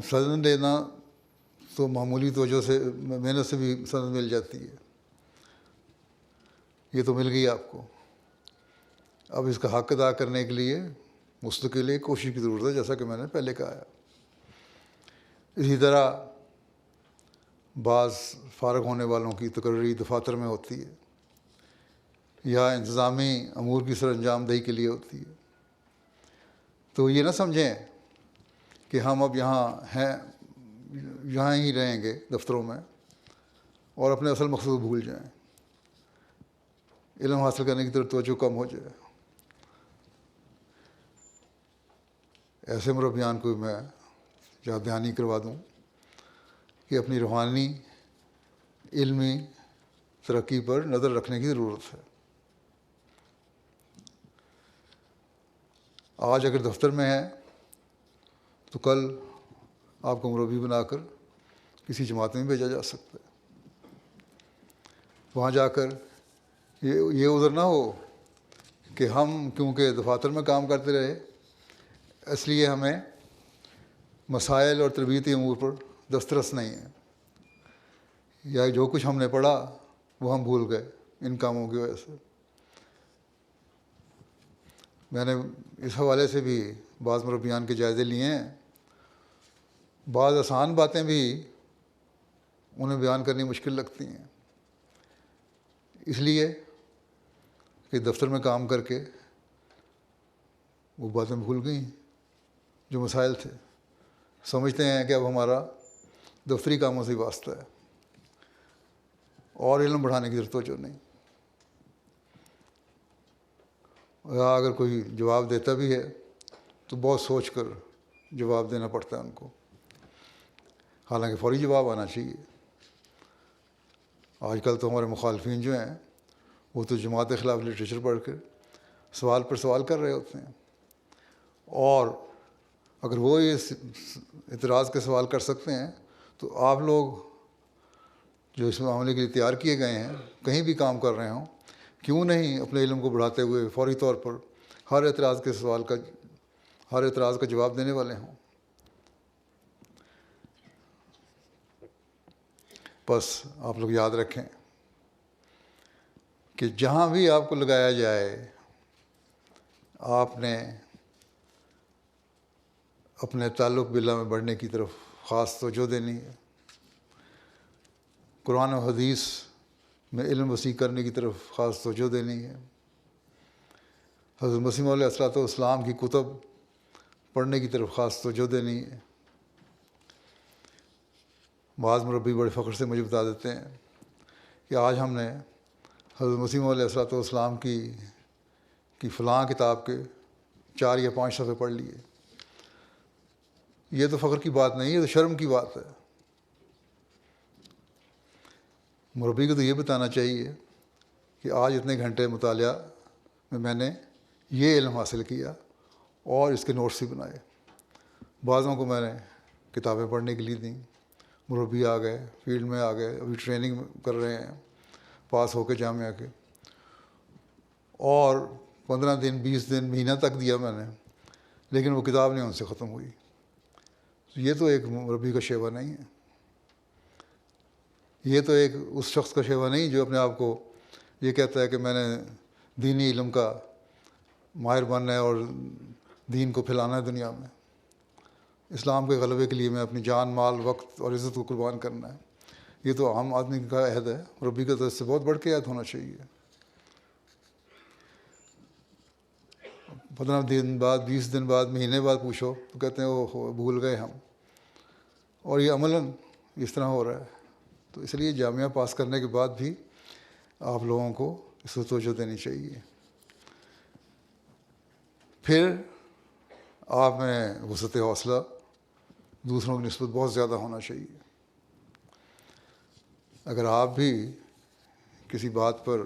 Speaker 3: سند لینا تو معمولی توجہ سے، محنت سے بھی سند مل جاتی ہے، یہ تو مل گئی آپ کو۔ اب اس کا حق ادا کرنے کے لیے مستقل ایک کوشش کی ضرورت ہے، جیسا کہ میں نے پہلے کہا ہے۔ اسی طرح بعض فارغ ہونے والوں کی تقرری دفاتر میں ہوتی ہے یا انتظامی امور کی سر انجام دہی کے لیے ہوتی ہے، تو یہ نہ سمجھیں کہ ہم اب یہاں ہی رہیں گے دفتروں میں اور اپنے اصل مقصود بھول جائیں، علم حاصل کرنے کی طرف توجہ کم ہو جائے۔ ایسے مربیان کو میں یاد دہانی کروا دوں کہ اپنی روحانی علمی ترقی پر نظر رکھنے کی ضرورت ہے۔ آج اگر دفتر میں ہیں تو کل آپ کو مربی بنا کر کسی جماعت میں بھیجا جا سکتا ہے، وہاں جا کر یہ عذر نہ ہو کہ ہم کیونکہ دفاتر میں کام کرتے رہے اس لیے ہمیں مسائل اور تربیتی امور پر دسترس نہیں ہے، یا جو کچھ ہم نے پڑھا وہ ہم بھول گئے ان کاموں کی وجہ سے۔ میں نے اس حوالے سے بھی بعض مربیان کے جائزے لیے ہیں، بعض آسان باتیں بھی انہیں بیان کرنی مشکل لگتی ہیں، اس لیے کہ دفتر میں کام کر کے وہ باتیں بھول گئیں جو مسائل تھے، سمجھتے ہیں کہ اب ہمارا دفتری کاموں سے واسطہ ہے اور علم بڑھانے کی ضرورت جو نہیں۔ یا اگر کوئی جواب دیتا بھی ہے تو بہت سوچ کر جواب دینا پڑتا ہے ان کو، حالانکہ فوری جواب آنا چاہیے۔ آج کل تو ہمارے مخالفین جو ہیں وہ تو جماعت کے خلاف لٹریچر پڑھ کر سوال پر سوال کر رہے ہوتے ہیں، اور اگر وہ اس اعتراض کے سوال کر سکتے ہیں تو آپ لوگ جو اس معاملے کے لیے تیار کیے گئے ہیں کہیں بھی کام کر رہے ہوں، کیوں نہیں اپنے علم کو بڑھاتے ہوئے فوری طور پر ہر اعتراض کا جواب دینے والے ہوں۔ بس آپ لوگ یاد رکھیں کہ جہاں بھی آپ کو لگایا جائے آپ نے اپنے تعلق باللہ میں بڑھنے کی طرف خاص توجہ دینی ہے، قرآن و حدیث میں علم وسیع کرنے کی طرف خاص توجہ دینی ہے، حضرت مسیح علیہ الصلوۃ والسلام کی کتب پڑھنے کی طرف خاص توجہ دینی ہے۔ بعض مربی بڑے فخر سے مجھے بتا دیتے ہیں کہ آج ہم نے حضرت مسیح علیہ الصلوۃ والسلام کی فلاں کتاب کے 4 یا 5 صفحے پڑھ لیے۔ یہ تو فخر کی بات نہیں، یہ تو شرم کی بات ہے۔ مربی کو تو یہ بتانا چاہیے کہ آج اتنے گھنٹے مطالعہ میں نے یہ علم حاصل کیا اور اس کے نوٹس بھی بنائے۔ بعضوں کو میں نے کتابیں پڑھنے کے لیے دیں، مربی آ گئے، فیلڈ میں آ گئے، ابھی ٹریننگ کر رہے ہیں پاس ہو کے جامعہ کے، اور 15 دن 20 دن مہینہ تک دیا میں نے، لیکن وہ کتاب نہیں ان سے ختم ہوئی۔ یہ تو ایک مربی کا شیوا نہیں ہے، یہ تو ایک اس شخص کا شیوا نہیں جو اپنے آپ کو یہ کہتا ہے کہ میں نے دینی علم کا ماہر بننا ہے اور دین کو پھیلانا ہے دنیا میں، اسلام کے غلبے کے لیے میں اپنی جان مال وقت اور عزت کو قربان کرنا ہے۔ یہ تو عام آدمی کا عہد ہے، مربی کا تو اس سے بہت بڑھ کے عہد ہونا چاہیے۔ 15 دن بعد 20 دن بعد مہینے بعد پوچھو تو کہتے ہیں وہ بھول گئے ہم، اور یہ عملاً اس طرح ہو رہا ہے۔ تو اس لیے جامعہ پاس کرنے کے بعد بھی آپ لوگوں کو اس کو توجہ دینی چاہیے۔ پھر آپ میں وسعت حوصلہ دوسروں کی نسبت بہت زیادہ ہونا چاہیے۔ اگر آپ بھی کسی بات پر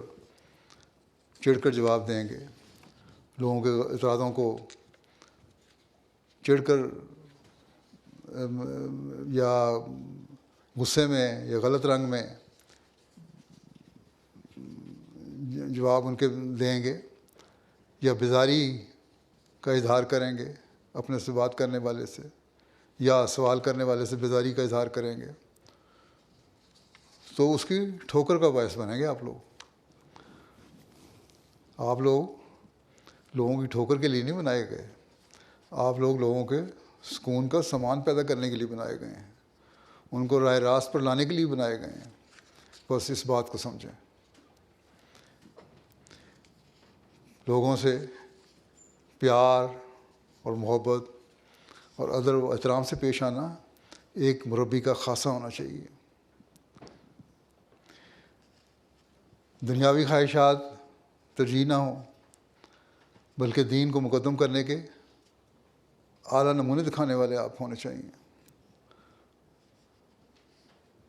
Speaker 3: چڑھ کر جواب دیں گے، لوگوں کے اعتراضوں کو چڑھ کر یا غصے میں یا غلط رنگ میں جواب ان کے دیں گے، یا بیزاری کا اظہار کریں گے اپنے سے بات کرنے والے سے، یا سوال کرنے والے سے بیزاری کا اظہار کریں گے، تو اس کی ٹھوکر کا باعث بنیں گے آپ لوگ۔ آپ لوگوں کی ٹھوکر کے لیے نہیں بنائے گئے، آپ لوگوں کے سکون کا سامان پیدا کرنے کے لیے بنائے گئے ہیں، ان کو راہ راست پر لانے کے لیے بنائے گئے ہیں۔ بس اس بات کو سمجھیں۔ لوگوں سے پیار اور محبت اور ادب و احترام سے پیش آنا ایک مربی کا خاصہ ہونا چاہیے۔ دنیاوی خواہشات ترجیح نہ ہوں، بلکہ دین کو مقدم کرنے کے اعلیٰ نمونے دکھانے والے آپ ہونے چاہیے۔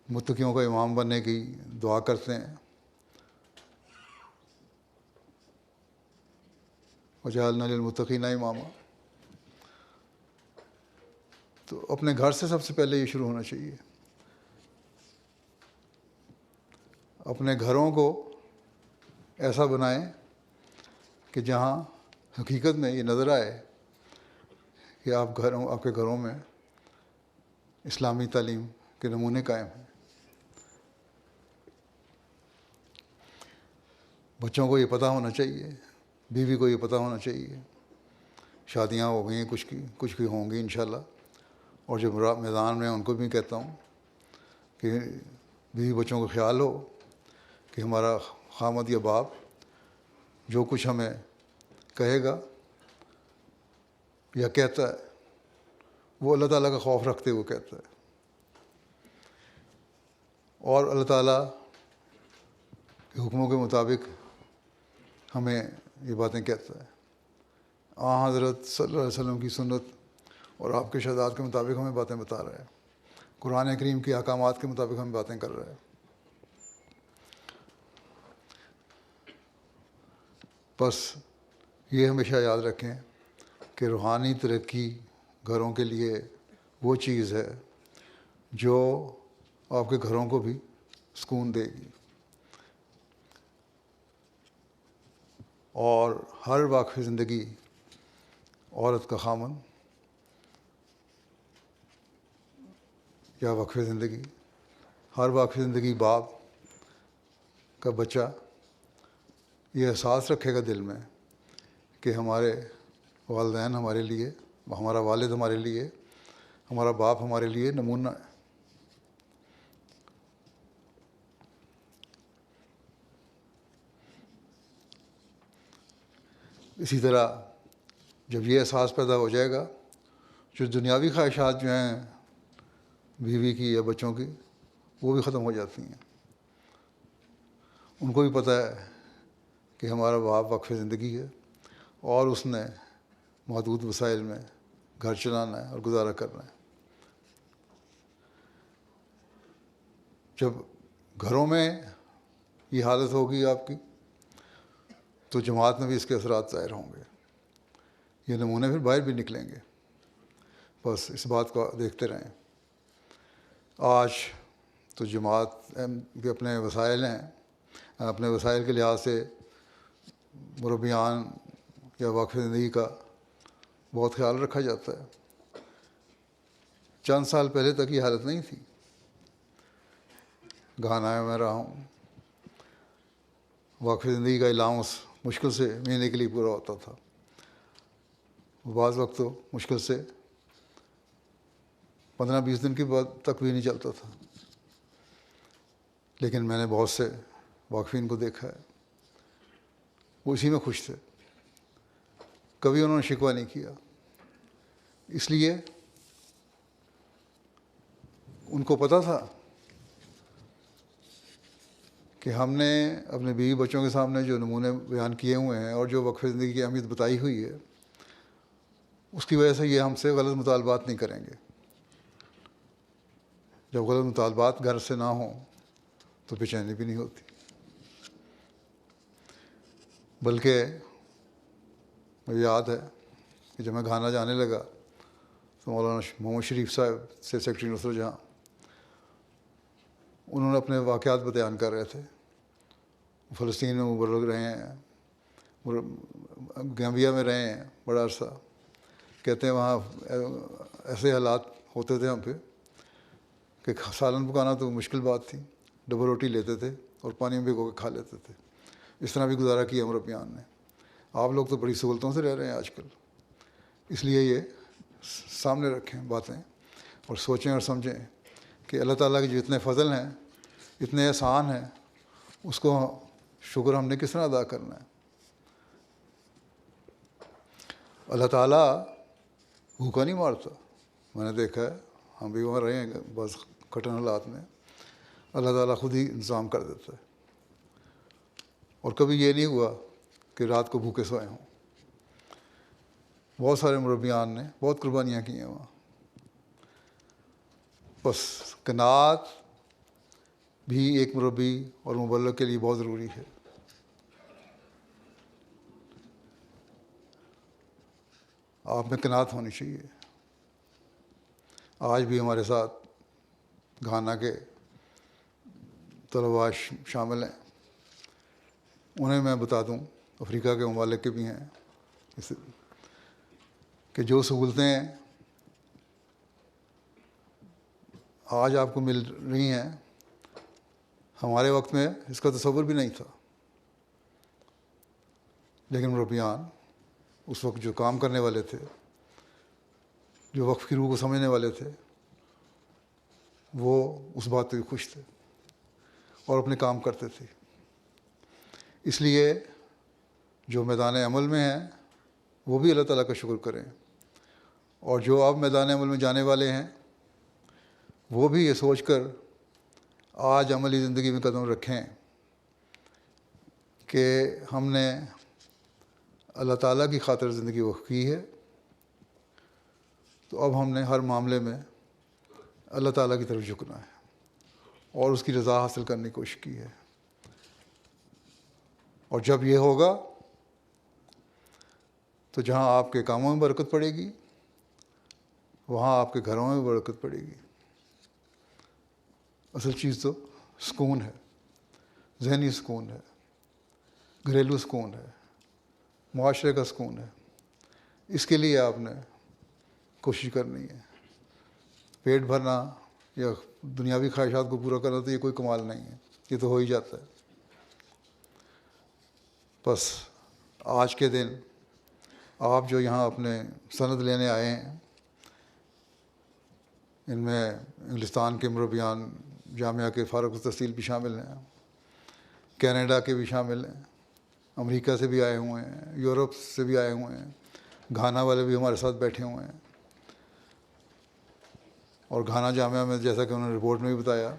Speaker 3: متقیوں کا امام بننے کی دعا کرتے ہیں، وجعلنا للمتقین اماما، تو اپنے گھر سے سب سے پہلے یہ شروع ہونا چاہیے۔ اپنے گھروں کو ایسا بنائیں کہ جہاں حقیقت میں یہ نظر آئے کہ آپ کے گھروں میں اسلامی تعلیم کے نمونے قائم ہیں۔ بچوں کو یہ پتہ ہونا چاہیے، بیوی کو یہ پتہ ہونا چاہیے، شادیاں ہو گئی ہیں کچھ کی ہوں گی انشاءاللہ، اور جو میدان میں ان کو بھی کہتا ہوں کہ بیوی بچوں کا خیال ہو کہ ہمارا خامد یا باپ جو کچھ ہمیں کہے گا یا کہتا ہے وہ اللہ تعالیٰ کا خوف رکھتے ہوئے کہتا ہے، اور اللہ تعالیٰ کے حکموں کے مطابق ہمیں یہ باتیں کہتا ہے۔ حضرت صلی اللہ علیہ وسلم کی سنت اور آپ کے ارشادات کے مطابق ہمیں باتیں بتا رہا ہے، قرآن کریم کے احکامات کے مطابق ہمیں باتیں کر رہا ہے۔ بس یہ ہمیشہ یاد رکھیں کہ روحانی ترقی گھروں کے لیے وہ چیز ہے جو آپ کے گھروں کو بھی سکون دے گی. اور ہر واقعی زندگی عورت کا خامن یا وقف زندگی، ہر واقعی زندگی باپ کا بچہ یہ احساس رکھے گا دل میں کہ ہمارے والدین ہمارے لیے، ہمارا والد ہمارے لیے، ہمارا باپ ہمارے لیے نمونہ ہے. اسی طرح جب یہ احساس پیدا ہو جائے گا، جو دنیاوی خواہشات جو ہیں بیوی کی یا بچوں کی، وہ بھی ختم ہو جاتی ہیں. ان کو بھی پتہ ہے کہ ہمارا باپ وقف زندگی ہے اور اس نے محدود وسائل میں گھر چلانا ہے اور گزارا کرنا ہے. جب گھروں میں یہ حالت ہوگی آپ کی تو جماعت میں بھی اس کے اثرات ظاہر ہوں گے. یہ نمونے پھر باہر بھی نکلیں گے. بس اس بات کو دیکھتے رہیں. آج تو جماعت کے اپنے وسائل ہیں، اپنے وسائل کے لحاظ سے مربیان یا وقف زندگی کا بہت خیال رکھا جاتا ہے. چند سال پہلے تک یہ حالت نہیں تھی. گھانا میں رہا ہوں، وقف زندگی کا الاؤنس مشکل سے مہینے کے لیے پورا ہوتا تھا. بعض وقت تو مشکل سے 15-20 دن کے بعد تک بھی نہیں چلتا تھا. لیکن میں نے بہت سے واقفین کو دیکھا ہے، وہ اسی میں خوش تھے. کبھی انہوں نے شکوہ نہیں کیا، اس لیے ان کو پتہ تھا کہ ہم نے اپنے بیوی بچوں کے سامنے جو نمونے بیان کیے ہوئے ہیں اور جو وقف زندگی کی اہمیت بتائی ہوئی ہے، اس کی وجہ سے یہ ہم سے غلط مطالبات نہیں کریں گے. جب غلط مطالبات گھر سے نہ ہوں تو بے چینی بھی نہیں ہوتی. بلکہ مجھے یاد ہے کہ جب میں گھانا جانے لگا تو مولانا محمد شریف صاحب سے سیکرٹری نصرت جہاں، انہوں نے اپنے واقعات بیان کر رہے تھے. فلسطین میں مبلغ رہے ہیں، گیمبیا میں رہے ہیں بڑا عرصہ. کہتے ہیں وہاں ایسے حالات ہوتے تھے ہم پہ کہ سالن پکانا تو مشکل بات تھی. ڈبل روٹی لیتے تھے اور پانی میں بھگو کے کھا لیتے تھے. اس طرح بھی گزارا کیا مربیان نے. آپ لوگ تو بڑی سہولتوں سے رہ رہے ہیں آج کل. اس لیے یہ سامنے رکھیں باتیں اور سوچیں اور سمجھیں کہ اللہ تعالیٰ کے جو اتنے فضل ہیں، اتنے احسان ہیں، اس کو شکر ہم نے کس طرح ادا کرنا ہے. اللہ تعالیٰ بھوکا نہیں مارتا. میں نے دیکھا ہے، ہم بھی وہاں رہے ہیں بس کٹن حالات میں. اللہ تعالیٰ خود ہی انتظام کر دیتا ہے. اور کبھی یہ نہیں ہوا کہ رات کو بھوکے سوئے ہوں. بہت سارے مربیان نے بہت قربانیاں کی ہیں وہاں. بس قناعت بھی ایک مربی اور مبلغ کے لیے بہت ضروری ہے. آپ میں قناعت ہونی چاہیے. آج بھی ہمارے ساتھ گھانا کے طلباء شامل ہیں. انہیں میں بتا دوں، افریقہ کے ممالک کے بھی ہیں، کہ جو سہولتیں آج آپ کو مل رہی ہیں، ہمارے وقت میں اس کا تصور بھی نہیں تھا. لیکن مربیان اس وقت جو کام کرنے والے تھے، جو وقف کی روح کو سمجھنے والے تھے، وہ اس بات پہ بھی خوش تھے اور اپنے کام کرتے تھے. اس لیے جو میدان عمل میں ہیں وہ بھی اللہ تعالیٰ کا شکر کریں، اور جو اب میدان عمل میں جانے والے ہیں وہ بھی یہ سوچ کر آج عملی زندگی میں قدم رکھیں کہ ہم نے اللہ تعالیٰ کی خاطر زندگی وقف کی ہے، تو اب ہم نے ہر معاملے میں اللہ تعالیٰ کی طرف جھکنا ہے اور اس کی رضا حاصل کرنے کی کوشش کی ہے. اور جب یہ ہوگا تو جہاں آپ کے کاموں میں برکت پڑے گی، وہاں آپ کے گھروں میں برکت پڑے گی. اصل چیز تو سکون ہے، ذہنی سکون ہے، گھریلو سکون ہے، معاشرے کا سکون ہے. اس کے لیے آپ نے کوشش کرنی ہے. پیٹ بھرنا یا دنیاوی خواہشات کو پورا کرنا تو یہ کوئی کمال نہیں ہے، یہ تو ہو ہی جاتا ہے. بس آج کے دن آپ جو یہاں اپنے سند لینے آئے ہیں، ان میں انگلستان کے مربیان جامعہ کے فارغ التحصیل بھی شامل ہیں، کینیڈا کے بھی شامل ہیں، امریکہ سے بھی آئے ہوئے ہیں، یورپ سے بھی آئے ہوئے ہیں، گھانا والے بھی ہمارے ساتھ بیٹھے ہوئے ہیں. اور گھانا جامعہ میں جیسا کہ انہوں نے رپورٹ میں بھی بتایا،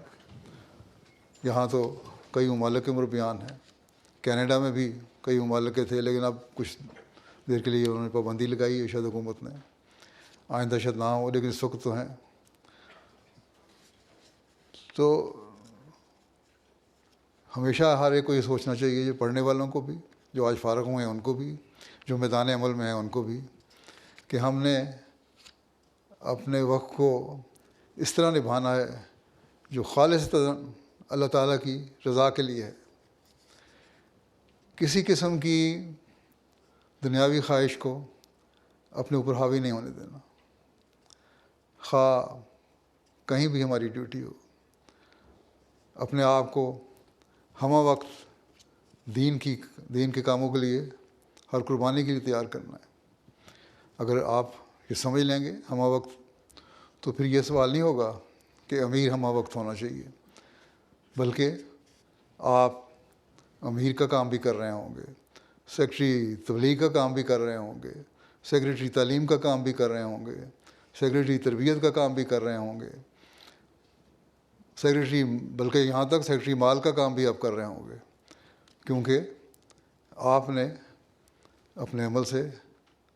Speaker 3: یہاں تو کئی ممالک کے مربیان ہیں. کینیڈا میں بھی کئی ممالک کے تھے، لیکن اب کچھ دیر کے لیے انہوں نے پابندی لگائی ہے شاید حکومت نے، آئندہ شاید نہ ہو، لیکن اس وقت تو ہیں. تو ہمیشہ ہر ایک کو یہ سوچنا چاہیے، جو پڑھنے والوں کو بھی، جو آج فارغ ہوئے ہیں ان کو بھی، جو میدان عمل میں ہیں ان کو بھی، کہ ہم نے اپنے وقت کو اس طرح نبھانا ہے جو خالص اللہ تعالیٰ کی رضا کے لیے ہے. کسی قسم کی دنیاوی خواہش کو اپنے اوپر حاوی نہیں ہونے دینا، خواہ کہیں بھی ہماری ڈیوٹی ہو. اپنے آپ کو ہمہ وقت دین کے کاموں کے لیے، ہر قربانی کے لیے تیار کرنا ہے. اگر آپ یہ سمجھ لیں گے ہمہ وقت، تو پھر یہ سوال نہیں ہوگا کہ امیر ہمہ وقت ہونا چاہیے، بلکہ آپ امیر کا کام بھی کر رہے ہوں گے، سیکرٹری تبلیغ کا کام بھی کر رہے ہوں گے، سیکرٹری تعلیم کا کام بھی کر رہے ہوں گے، سیکرٹری تربیت کا کام بھی کر رہے ہوں گے، سیکرٹری، بلکہ یہاں تک سیکرٹری مال کا کام بھی آپ کر رہے ہوں گے. کیونکہ آپ نے اپنے عمل سے،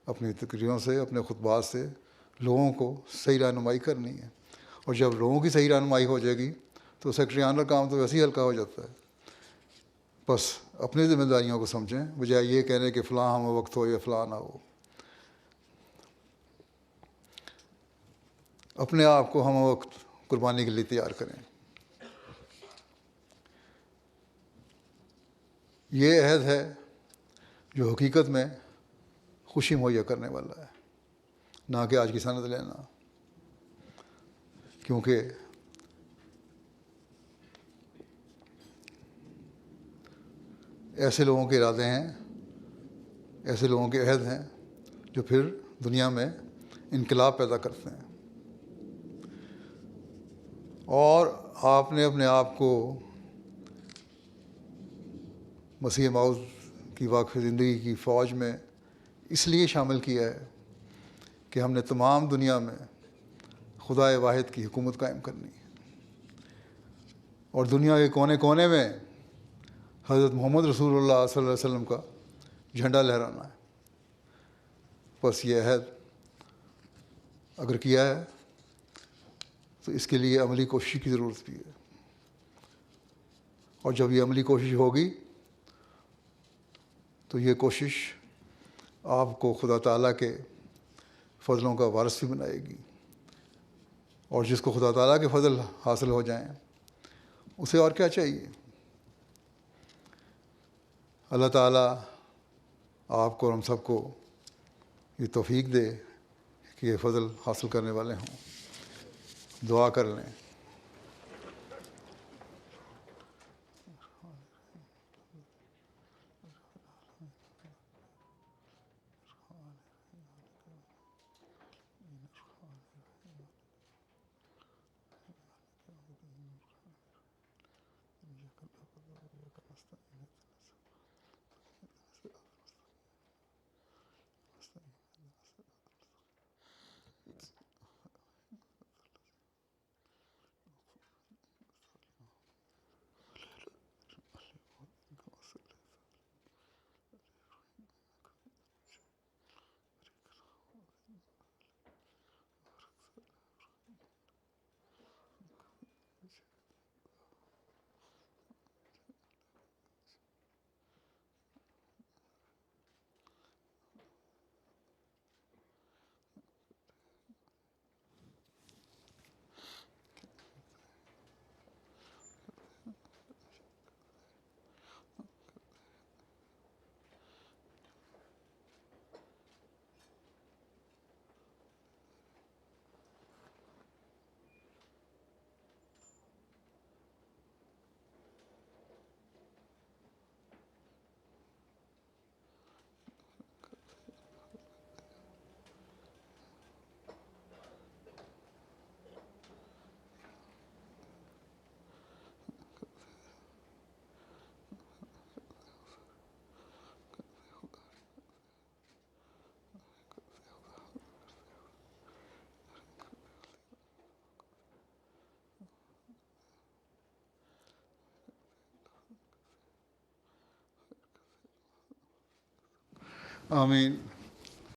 Speaker 3: اپنی تقریروں سے، اپنے خطبات سے لوگوں کو صحیح رہنمائی کرنی ہے. اور جب لوگوں کی صحیح رہنمائی ہو جائے گی تو سیکرٹریان کا کام تو ویسے ہی ہلکا ہو جاتا ہے. بس اپنی ذمہ داریوں کو سمجھیں، بجائے یہ کہنے کہ فلاں ہمہ وقت ہو یا فلاں نہ ہو. اپنے آپ کو ہمہ وقت قربانی کے لیے تیار کریں. یہ عہد ہے جو حقیقت میں خوشی مہیا کرنے والا ہے، نہ کہ آج کی سند لینا. کیونکہ ایسے لوگوں کے ارادے ہیں، ایسے لوگوں کے عہد ہیں جو پھر دنیا میں انقلاب پیدا کرتے ہیں. اور آپ نے اپنے آپ کو مسیح موعود کی واقف زندگی کی فوج میں اس لیے شامل کیا ہے کہ ہم نے تمام دنیا میں خدائے واحد کی حکومت قائم کرنی ہے، اور دنیا کے کونے کونے میں حضرت محمد رسول اللہ صلی اللہ علیہ وسلم کا جھنڈا لہرانا ہے. بس یہ عہد اگر کیا ہے تو اس کے لیے عملی کوشش کی ضرورت بھی ہے. اور جب یہ عملی کوشش ہوگی تو یہ کوشش آپ کو خدا تعالیٰ کے فضلوں کا وارث بھی بنائے گی. اور جس کو خدا تعالیٰ کے فضل حاصل ہو جائیں اسے اور کیا چاہیے. اللہ تعالیٰ آپ کو اور ہم سب کو یہ توفیق دے کہ یہ فضل حاصل کرنے والے ہوں. دعا کر لیں. آمین.